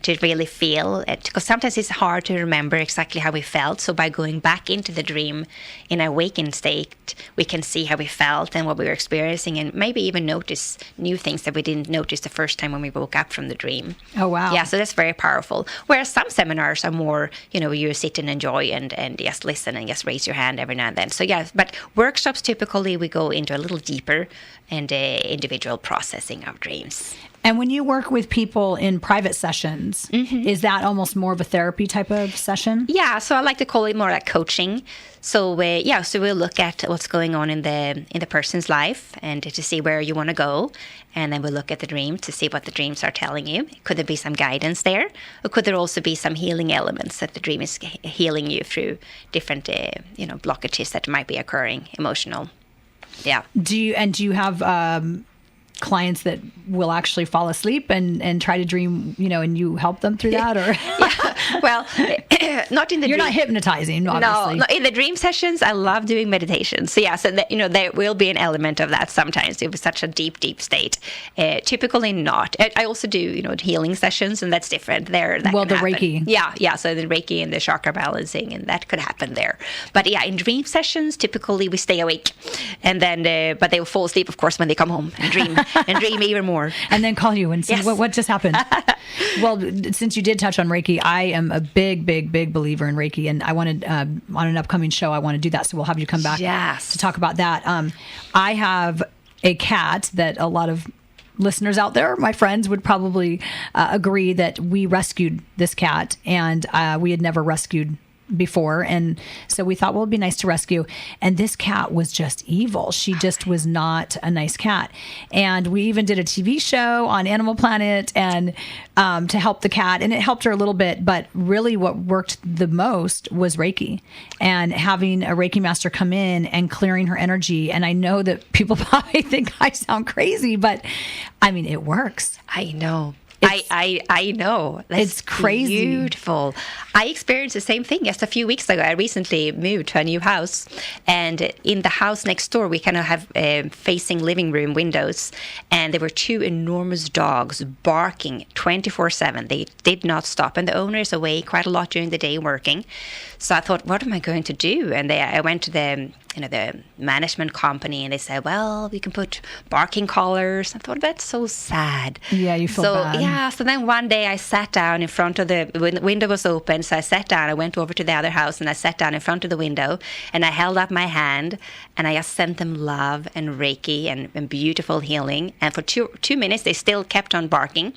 to really feel it, because sometimes it's hard to remember exactly how we felt. So by going back into the dream in an awakened state, we can see how we felt and what we were experiencing, and maybe even notice new things that we didn't notice the first time when we woke up from the dream. Oh, wow. Yeah, so that's very powerful. Whereas some seminars are more, you sit and enjoy and just listen and just raise your hand every now and then. So but workshops, typically we go into a little deeper and individual processing of dreams. And when you work with people in private sessions, is that almost more of a therapy type of session? Yeah, so I like to call it more like coaching. So so we'll look at what's going on in the person's life and to see where you want to go, and then we'll look at the dream to see what the dreams are telling you. Could there be some guidance there, or could there also be some healing elements that the dream is healing you through different blockages that might be occurring, emotional. Yeah. Do you have clients that will actually fall asleep and try to dream, and you help them through that, or Well, not in the you're dream. not hypnotizing, obviously. No, in the dream sessions, I love doing meditation. So yeah, so that, there will be an element of that sometimes. It was such a deep state. Typically not. I also do, healing sessions, and that's different. There, that Well, can the happen. Reiki. Yeah. So the Reiki and the chakra balancing, and that could happen there. But yeah, in dream sessions, typically we stay awake, and then but they will fall asleep, of course, when they come home and dream and dream even more. And then call you and say, Yes. what just happened? Well, since you did touch on Reiki, I am a big believer in Reiki, and I wanted on an upcoming show, I want to do that. So we'll have you come back Yes. to talk about that. I have a cat that a lot of listeners out there, my friends, would probably agree that we rescued this cat, and we had never rescued before, and so we thought, well, it'd be nice to rescue. And this cat was just evil. She just was not a nice cat. And we even did a TV show on Animal Planet and to help the cat, and it helped her a little bit. But really, what worked the most was Reiki, and having a Reiki master come in and clearing her energy. And I know that people probably think I sound crazy, but I mean, it works. I know. I know. That's it's crazy. Beautiful. I experienced the same thing just a few weeks ago. I recently moved to a new house, and in the house next door, we kind of have facing living room windows, and there were two enormous dogs barking 24/7. They did not stop, and the owner is away quite a lot during the day working. So I thought, what am I going to do? And I went to the management company, and they said, well, we can put barking collars. I thought, that's so sad. Yeah, you feel bad. Yeah, so then one day I sat down in front of the window was open, so I sat down. I went over to the other house, and I sat down in front of the window, and I held up my hand, and I just sent them love and Reiki and beautiful healing. And for two minutes, they still kept on barking.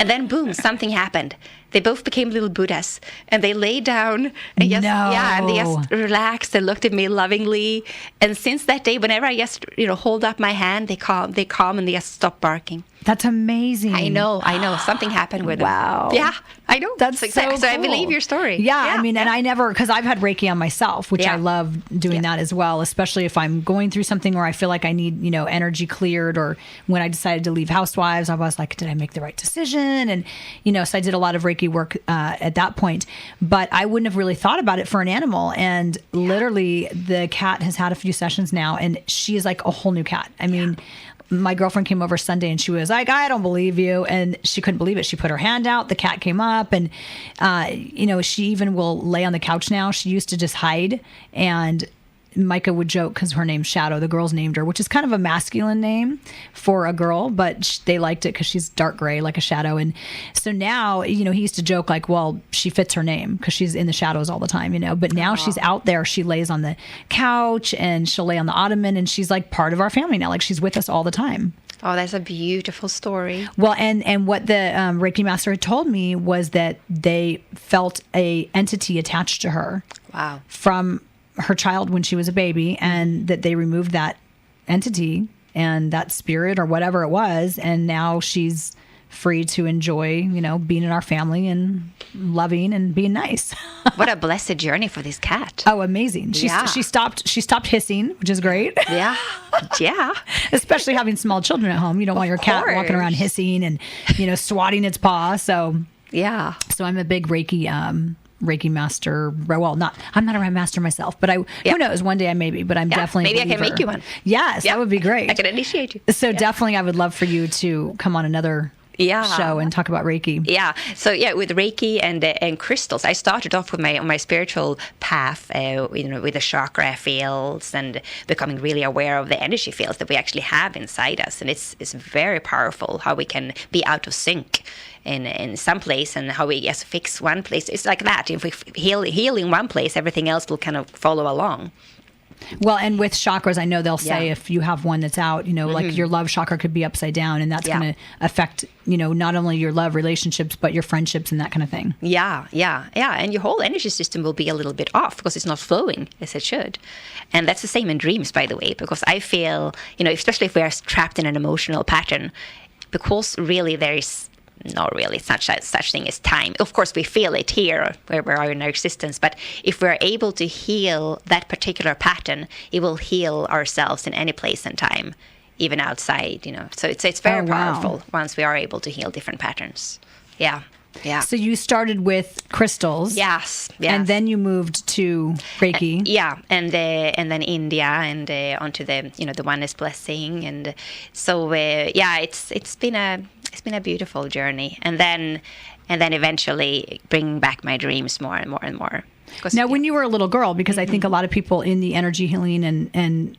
And then, boom, something happened. They both became little Buddhas, and they lay down and and they just relaxed and looked at me lovingly. And since that day, whenever I just hold up my hand, they calm and they just stop barking. That's amazing. I know. Something happened with them. Wow. Yeah, I know. That's so cool. I believe your story. Yeah, I mean, and I never, because I've had Reiki on myself, which Yeah. I love doing that as well, especially if I'm going through something or I feel like I need, energy cleared, or when I decided to leave Housewives, I was like, did I make the right decision? And, so I did a lot of Reiki work at that point, but I wouldn't have really thought about it for an animal. And literally the cat has had a few sessions now, and she is like a whole new cat. I mean, my girlfriend came over Sunday and she was like, I don't believe you. And she couldn't believe it. She put her hand out. The cat came up, and, she even will lay on the couch now. She used to just hide, and Micah would joke because her name's Shadow. The girls named her, which is kind of a masculine name for a girl, but they liked it because she's dark gray like a shadow. And so now, he used to joke like, well, she fits her name because she's in the shadows all the time, But now she's out there. She lays on the couch, and she'll lay on the ottoman, and she's like part of our family now. Like, she's with us all the time. Oh, that's a beautiful story. Well, and what the Reiki master had told me was that they felt a entity attached to her. Wow. From her child when she was a baby, and that they removed that entity and that spirit or whatever it was, and now she's free to enjoy, being in our family and loving and being nice. What a blessed journey for this cat. Oh, amazing. She stopped hissing, which is great. Yeah. Yeah. Especially having small children at home. You don't want your cat walking around hissing and, swatting its paw. So yeah. So I'm a big Reiki master. Well, I'm not a Reiki master myself, but who knows? One day I may be, but I'm definitely maybe a I can believer. make you one. Yes, that would be great. I can initiate you. So definitely, I would love for you to come on another show and talk about Reiki. Yeah. So with Reiki and crystals, I started off with my spiritual path, with the chakra fields and becoming really aware of the energy fields that we actually have inside us, and it's very powerful how we can be out of sync in some place, and how we just fix one place. It's like that. If we heal in one place, everything else will kind of follow along. Well, and with chakras, I know they'll say if you have one that's out, like your love chakra could be upside down, and that's going to affect, not only your love relationships, but your friendships and that kind of thing. Yeah. And your whole energy system will be a little bit off because it's not flowing as it should. And that's the same in dreams, by the way, because I feel, especially if we are trapped in an emotional pattern, because really there is not really such thing as time. Of course, we feel it here where we are in our existence, but if we're able to heal that particular pattern, it will heal ourselves in any place and time. even outside, So it's very Oh, wow. powerful once we are able to heal different patterns. Yeah. Yeah. So you started with crystals. Yes. And then you moved to Reiki. Yeah, and then India and onto the the oneness blessing, and so it's been a beautiful journey, and then eventually bringing back my dreams more and more and more. Now, when you were a little girl, because I think a lot of people in the energy healing and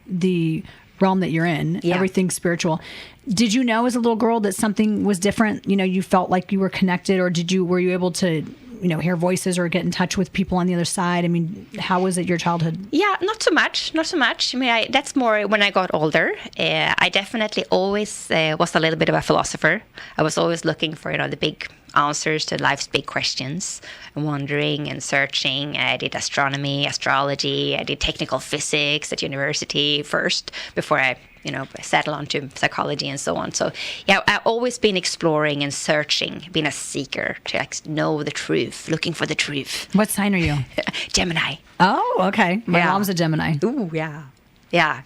the realm that you're in, everything spiritual. Did you know as a little girl that something was different? You felt like you were connected, or were you able to, hear voices or get in touch with people on the other side? I mean, how was it your childhood? Yeah, not so much. I mean, that's more when I got older. I definitely always was a little bit of a philosopher. I was always looking for, the big answers to life's big questions, and wondering and searching. I did astronomy, astrology. I did technical physics at university first before I settle onto psychology and so on. So, I've always been exploring and searching, being a seeker to know the truth, looking for the truth. What sign are you? Gemini. Oh, okay. My mom's a Gemini. Ooh, yeah. Yeah.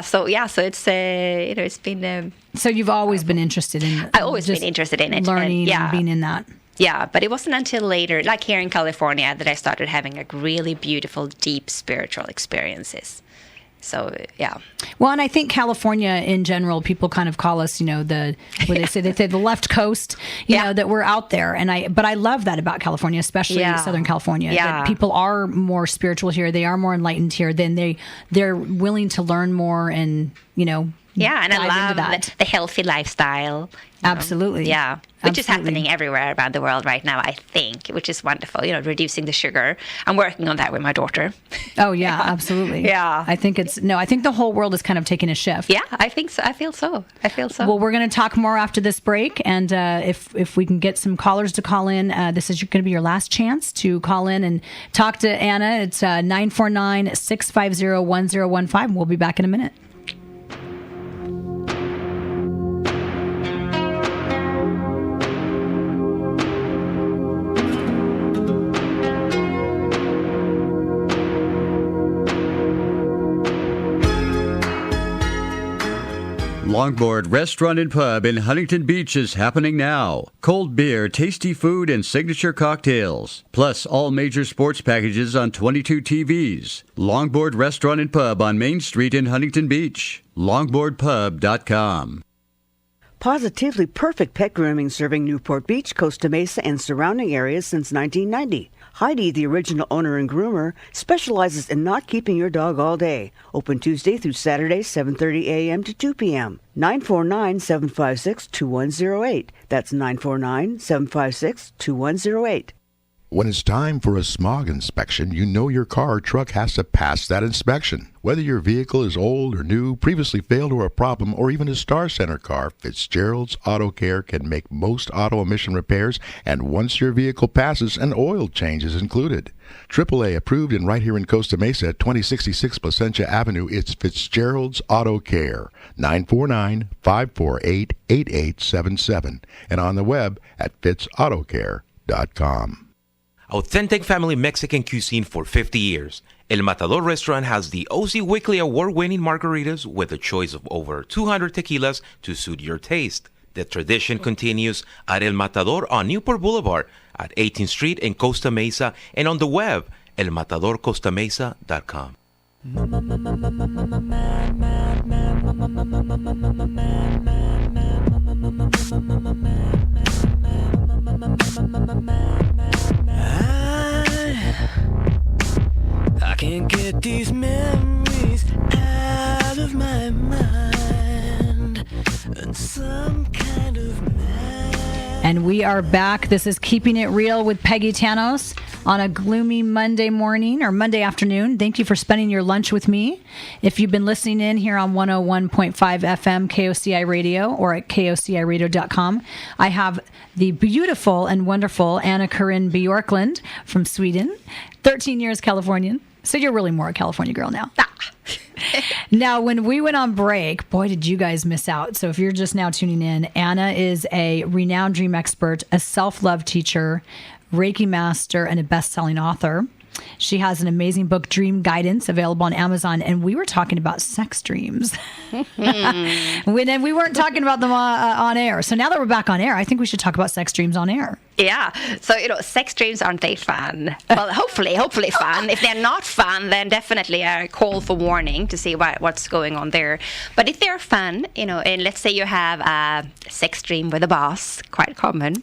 So it's it's been. So you've always been interested in. I always been interested in it, learning and being in that. Yeah, but it wasn't until later, like here in California, that I started having really beautiful, deep spiritual experiences. So, yeah. Well, and I think California in general, people kind of call us, they say the left coast, that we're out there. But I love that about California, especially Southern California, that people are more spiritual here. They are more enlightened here. Then they're willing to learn more and, Yeah, and I dive love the healthy lifestyle. Absolutely. Yeah. Which is happening everywhere around the world right now, I think, which is wonderful. Reducing the sugar. I'm working on that with my daughter. Oh, yeah, absolutely. Yeah. I think I think the whole world is kind of taking a shift. Yeah, I think so. I feel so. Well, we're going to talk more after this break. And if we can get some callers to call in, this is going to be your last chance to call in and talk to Anna. It's 949-650-1015. We'll be back in a minute. Longboard Restaurant and Pub in Huntington Beach is happening now. Cold beer, tasty food, and signature cocktails. Plus all major sports packages on 22 TVs. Longboard Restaurant and Pub on Main Street in Huntington Beach. longboardpub.com. Positively perfect pet grooming serving Newport Beach, Costa Mesa, and surrounding areas since 1990. Heidi, the original owner and groomer, specializes in not keeping your dog all day. Open Tuesday through Saturday, 7:30 a.m. to 2 p.m. 949-756-2108. That's 949-756-2108. When it's time for a smog inspection, you know your car or truck has to pass that inspection. Whether your vehicle is old or new, previously failed or a problem, or even a Star Center car, Fitzgerald's Auto Care can make most auto emission repairs, and once your vehicle passes, an oil change is included. AAA approved and right here in Costa Mesa at 2066 Placentia Avenue, it's Fitzgerald's Auto Care, 949-548-8877, and on the web at fitzautocare.com. Authentic family Mexican cuisine for 50 years. El Matador restaurant has the KOCI Weekly Award-winning margaritas with a choice of over 200 tequilas to suit your taste. The tradition continues at El Matador on Newport Boulevard at 18th Street in Costa Mesa and on the web, elmatadorcostamesa.com. I can't get these memories out of my mind. And some kind of And we are back. This is Keeping It Real with Peggy Tanous on a gloomy Monday morning or Monday afternoon. Thank you for spending your lunch with me. If you've been listening in here on 101.5 FM KOCI Radio or at KOCIRadio.com, I have the beautiful and wonderful Anna-Karin Bjorklund from Sweden, 13 years Californian. So you're really more a California girl now. Now, when we went on break, boy, did you guys miss out. So if you're just now tuning in, Anna is a renowned dream expert, a self-love teacher, Reiki master, and a best-selling author. She has an amazing book, Dream Guidance, available on Amazon. And we were talking about sex dreams. When we weren't talking about them on air. So now that we're back on air, I think we should talk about sex dreams on air. Yeah. So, sex dreams, aren't they fun? Well, hopefully fun. If they're not fun, then definitely a call for warning to see what's going on there. But if they're fun, and let's say you have a sex dream with a boss, quite common,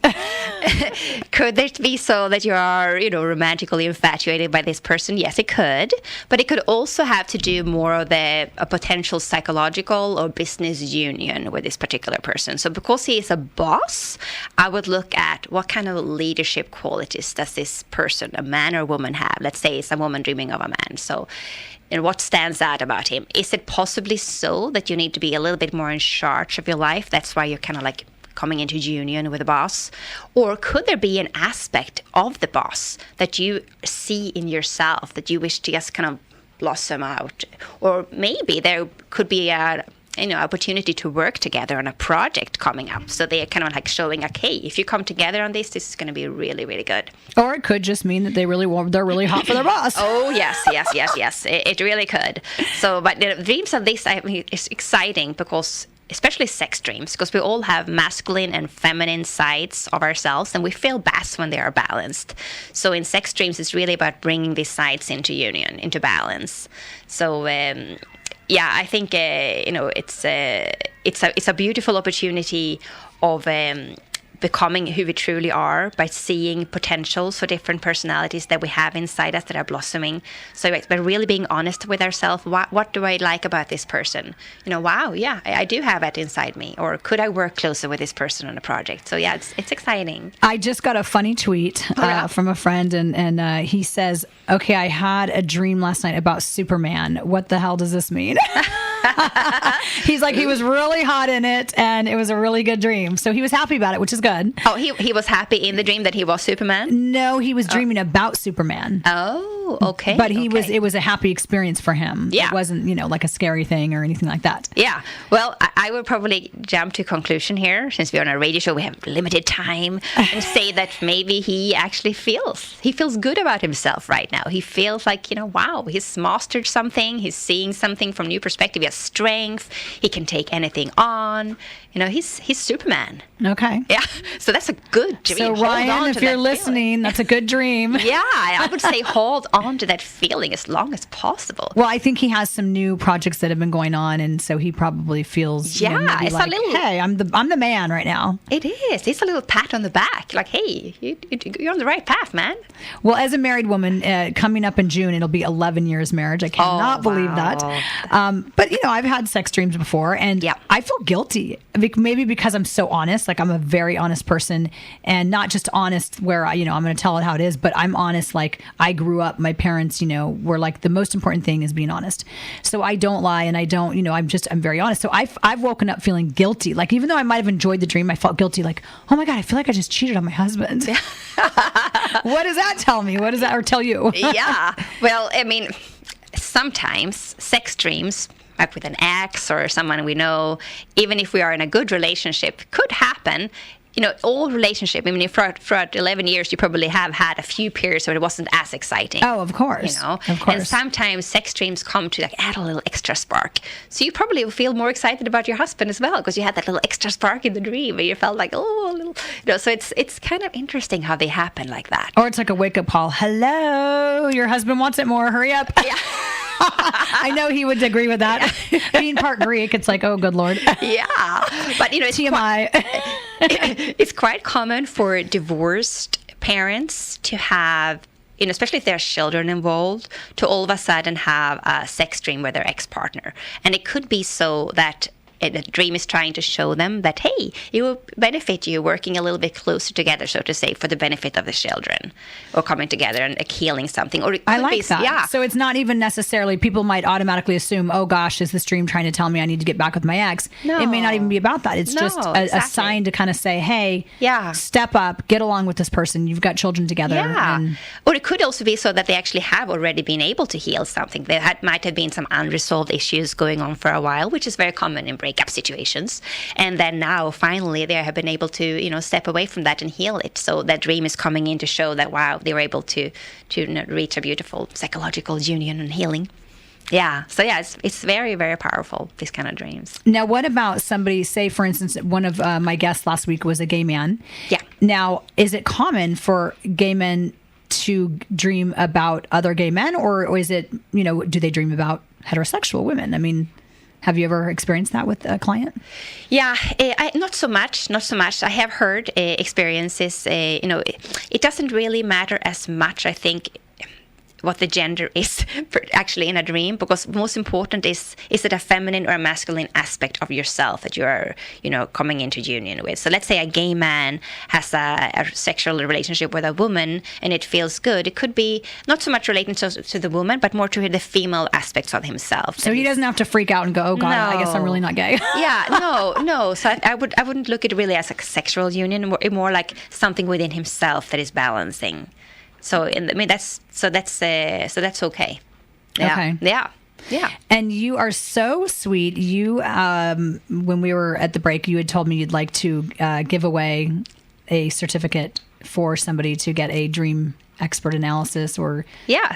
could it be so that you are, romantically infatuated by this person? Yes, it could. But it could also have to do more of a potential psychological or business union with this particular person. So because he is a boss, I would look at what kind of leadership qualities does this person, a man or woman, have? Let's say it's a woman dreaming of a man. So, what stands out about him? Is it possibly so that you need to be a little bit more in charge of your life? That's why you're kind of like coming into union with the boss? Or could there be an aspect of the boss that you see in yourself that you wish to just kind of blossom out? Or maybe there could be a opportunity to work together on a project coming up. So they're kind of like showing, okay, if you come together on this is going to be really, really good. Or it could just mean that they're really hot for their boss. Oh, yes. It really could. So, but the dreams of this, is exciting because, especially sex dreams, because we all have masculine and feminine sides of ourselves, and we feel best when they are balanced. So in sex dreams, it's really about bringing these sides into union, into balance. So, I think it's a beautiful opportunity of becoming who we truly are by seeing potentials for different personalities that we have inside us that are blossoming. So by really being honest with ourselves, what do I like about this person? Wow, yeah, I do have that inside me. Or could I work closer with this person on a project? So yeah, it's exciting. I just got a funny tweet from a friend, and he says, okay, I had a dream last night about Superman. What the hell does this mean? He's like, he was really hot in it, and it was a really good dream. So he was happy about it, which is good. Oh, he was happy in the dream that he was Superman? No, he was dreaming about Superman. Oh, okay. But it was a happy experience for him. Yeah. It wasn't, like a scary thing or anything like that. Yeah. Well, I would probably jump to conclusion here, since we're on a radio show, we have limited time, and say that maybe he actually feels good about himself right now. He feels like, wow, he's mastered something. He's seeing something from new perspective. He has strength. He can take anything on. He's Superman. Okay. Yeah. So that's a good dream. So Ryan, if you're listening, that's a good dream. Yeah. I would say hold on to that feeling as long as possible. Well, I think he has some new projects that have been going on, and so he probably feels, it's like, a little, hey, I'm the man right now. It is. It's a little pat on the back. Like, hey, you're on the right path, man. Well, as a married woman, coming up in June, it'll be 11 years marriage. I cannot believe that. But, I've had sex dreams before, and I feel guilty. Maybe because I'm so honest. Like, I'm a very honest person, and not just honest where I'm going to tell it how it is, but I'm honest. Like, I grew up, my parents, were like, the most important thing is being honest. So I don't lie, and I don't, I'm very honest. So I've woken up feeling guilty. Like, even though I might have enjoyed the dream, I felt guilty. Like, oh my God, I feel like I just cheated on my husband. What does that tell me? What does that or tell you? Yeah. Well, I mean, sometimes sex dreams, like with an ex or someone we know, even if we are in a good relationship, could happen. All relationship, I mean, throughout 11 years, you probably have had a few periods where it wasn't as exciting. Oh, of course. Of course. And sometimes sex dreams come to add a little extra spark. So you probably will feel more excited about your husband as well, because you had that little extra spark in the dream, and you felt like, oh, a little, so it's kind of interesting how they happen like that. Or it's like a wake-up call. Hello, your husband wants it more. Hurry up. Yeah. I know he would agree with that. Yeah. Being part Greek, it's like, oh, good Lord. Yeah. But, it's TMI. It's quite common for divorced parents to have, especially if there are children involved, to all of a sudden have a sex dream with their ex-partner. And it could be so that the dream is trying to show them that, hey, it will benefit you working a little bit closer together, so to say, for the benefit of the children, or coming together and healing something. Or it could I like that. Yeah. So it's not even necessarily, people might automatically assume, oh gosh, is this dream trying to tell me I need to get back with my ex? No. It may not even be about that. It's just a sign to kind of say, hey, step up, get along with this person. You've got children together. Yeah. Or it could also be so that they actually have already been able to heal something. There might have been some unresolved issues going on for a while, which is very common in breakups breakup situations. And then now, finally, they have been able to, step away from that and heal it. So that dream is coming in to show that, wow, they were able to reach a beautiful psychological union and healing. Yeah. So, yeah, it's very, very powerful, these kind of dreams. Now, what about somebody, say, for instance, one of my guests last week was a gay man. Yeah. Now, is it common for gay men to dream about other gay men, or is it, do they dream about heterosexual women? I mean, have you ever experienced that with a client? Yeah, not so much. I have heard experiences, it doesn't really matter as much, I think, what the gender is actually in a dream, because most important is it a feminine or a masculine aspect of yourself that you are, coming into union with. So let's say a gay man has a sexual relationship with a woman and it feels good. It could be not so much relating to the woman, but more to the female aspects of himself. So he doesn't have to freak out and go, oh God, no. I guess I'm really not gay. Yeah, no. So I wouldn't look at it really as a sexual union, more like something within himself that is balancing. So that's okay. Yeah. Okay. Yeah. And you are so sweet. You, when we were at the break, you had told me you'd like to give away a certificate for somebody to get a dream expert analysis or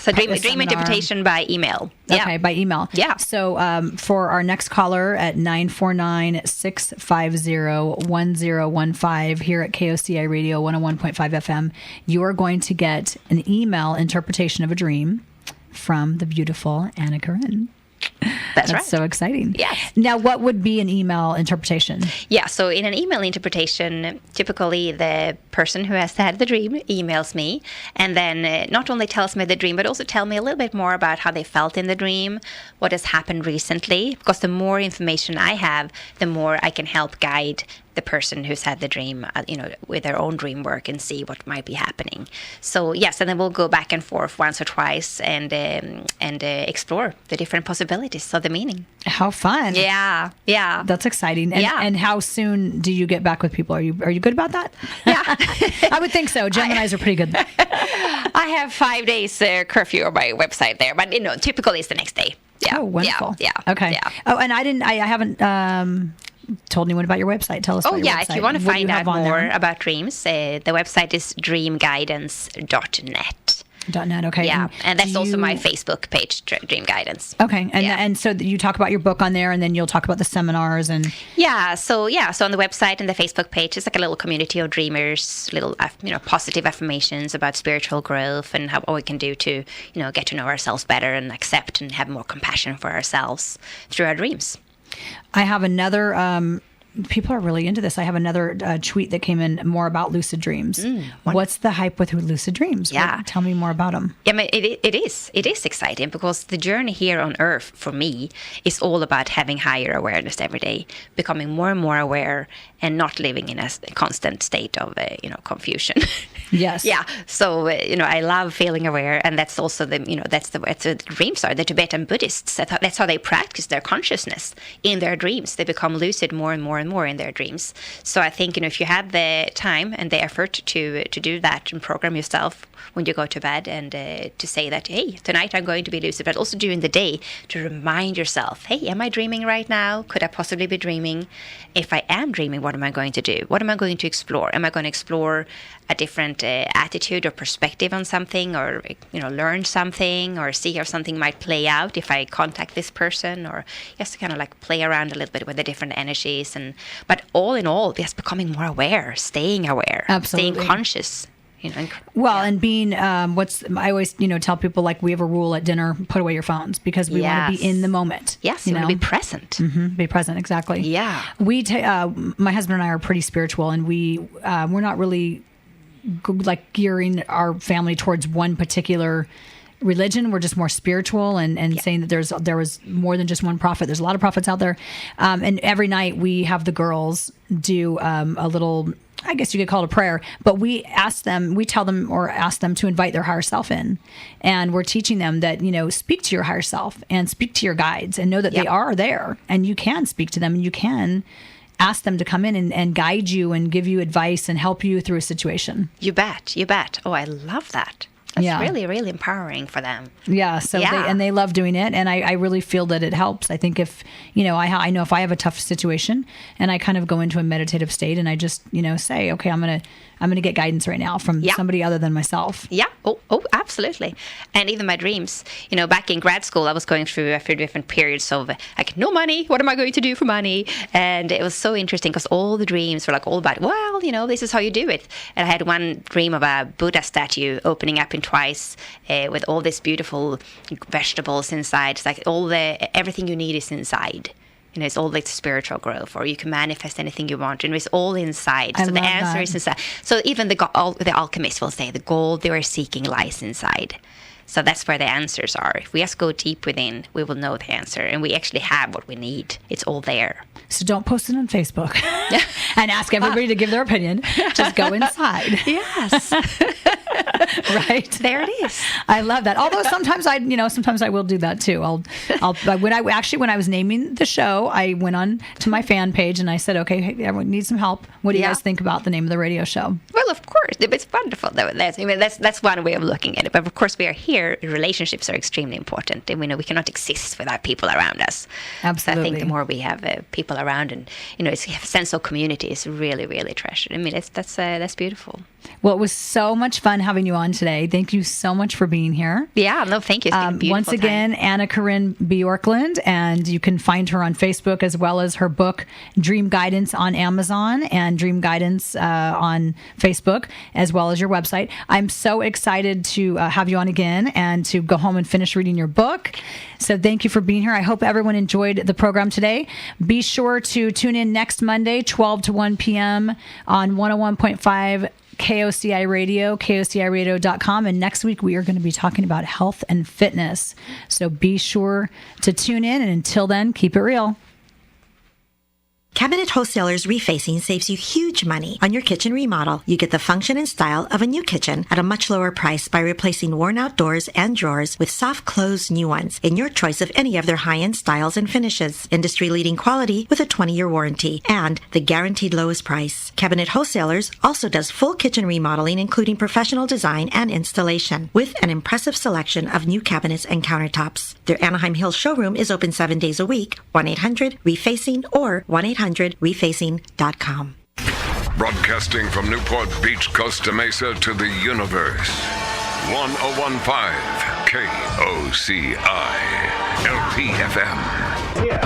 so dream interpretation by email. Okay, by email. Yeah. So for our next caller at 949-650-1015 here at KOCI Radio 101.5 FM, you are going to get an email interpretation of a dream from the beautiful Anna-Karin. That's right. So exciting. Yes. Now, what would be an email interpretation? Yeah, so in an email interpretation, typically the person who has had the dream emails me and then not only tells me the dream, but also tell me a little bit more about how they felt in the dream, what has happened recently, because the more information I have, the more I can help guide the person who's had the dream, with their own dream work and see what might be happening. So yes, and then we'll go back and forth once or twice and explore the different possibilities of the meaning. How fun! Yeah. That's exciting. And how soon do you get back with people? Are you good about that? Yeah, I would think so. Geminis are pretty good. I have 5 days curfew on my website there, but typically it's the next day. Yeah. Oh, wonderful. Yeah. Okay. Yeah. Oh, and I haven't told anyone about your website. Tell us about your website. If you want to find out more about dreams, the website is dreamguidance.net. .net, okay. Yeah, and that's also my Facebook page, Dream Guidance. Okay, and so you talk about your book on there, and then you'll talk about the seminars and... So on the website and the Facebook page, it's like a little community of dreamers, little positive affirmations about spiritual growth and what we can do to get to know ourselves better and accept and have more compassion for ourselves through our dreams. I have another... people are really into this. I have another tweet that came in more about lucid dreams. What's the hype with lucid dreams? Yeah. Tell me more about them. Yeah, it is exciting because the journey here on Earth for me is all about having higher awareness every day, becoming more and more aware, and not living in a constant state of confusion. Yes. Yeah. So I love feeling aware, and that's also the dreams are. The Tibetan Buddhists, that's how they practice their consciousness in their dreams. They become lucid more and more in their dreams. So I think if you have the time and the effort to do that and program yourself when you go to bed and to say that, hey, tonight I'm going to be lucid, but also during the day to remind yourself, hey, am I dreaming right now? Could I possibly be dreaming? If I am dreaming, what am I going to do? What am I going to explore? Am I going to explore a different attitude or perspective on something, or learn something, or see how something might play out if I contact this person, or just to kind of like play around a little bit with the different energies, but all in all, just becoming more aware, staying aware, Absolutely. staying conscious. And being I always tell people, like, we have a rule at dinner: put away your phones, because we want to be in the moment. Yes, you want to be present. Mm-hmm, be present, exactly. Yeah. We my husband and I are pretty spiritual, and we're not really like gearing our family towards one particular religion. We're just more spiritual and saying that there was more than just one prophet. There's a lot of prophets out there. And every night we have the girls do a little, I guess you could call it a prayer, but we ask them to invite their higher self in. And we're teaching them that, speak to your higher self and speak to your guides and know that they are there, and you can speak to them and you can ask them to come in and guide you and give you advice and help you through a situation. You bet. Oh, I love that. That's really, really empowering for them. Yeah. So they love doing it, and I really feel that it helps. I think if I know if I have a tough situation and I kind of go into a meditative state and I just say, okay, I'm gonna get guidance right now from somebody other than myself. Yeah. Oh, absolutely. And even my dreams. Back in grad school, I was going through a few different periods of like no money. What am I going to do for money? And it was so interesting because all the dreams were like all about, well, this is how you do it. And I had one dream of a Buddha statue opening up in twice with all these beautiful vegetables inside. It's like everything you need is inside. It's all like spiritual growth, or you can manifest anything you want, and it's all inside. So the answer is inside. So even the alchemists will say the gold they are seeking lies inside. So that's where the answers are. If we just go deep within, we will know the answer, and we actually have what we need. It's all there. So don't post it on Facebook and ask everybody to give their opinion. Just go inside. Yes. Right there it is. I love that. Although sometimes I will do that too. When I was naming the show, I went on to my fan page and I said, okay, hey, everyone needs some help. What do you guys think about the name of the radio show? Well, of course, it's wonderful. That's one way of looking at it. But of course, we are here. Relationships are extremely important, and we know we cannot exist without people around us. Absolutely. So I think the more we have people around, and a sense of community is really, really treasured. I mean, that's beautiful. Well, it was so much fun having you on today. Thank you so much for being here. Yeah, no, thank you. It's been a beautiful once again, Anna-Karin Bjorklund, and you can find her on Facebook as well as her book, Dream Guidance, on Amazon, and Dream Guidance on Facebook, as well as your website. I'm so excited to have you on again and to go home and finish reading your book. So thank you for being here. I hope everyone enjoyed the program today. Be sure to tune in next Monday, 12 to 1 p.m. on 101.5 KOCI Radio, KOCIRadio.com. And next week, we are going to be talking about health and fitness. So be sure to tune in. And until then, keep it real. Cabinet Wholesalers Refacing saves you huge money on your kitchen remodel. You get the function and style of a new kitchen at a much lower price by replacing worn-out doors and drawers with soft-close new ones in your choice of any of their high-end styles and finishes. Industry-leading quality with a 20-year warranty and the guaranteed lowest price. Cabinet Wholesalers also does full kitchen remodeling, including professional design and installation, with an impressive selection of new cabinets and countertops. Their Anaheim Hills showroom is open 7 days a week. 1-800-REFACING or 1-800-REFACING.com. Broadcasting from Newport Beach, Costa Mesa to the universe. 1015 KOCI LPFM. Yeah.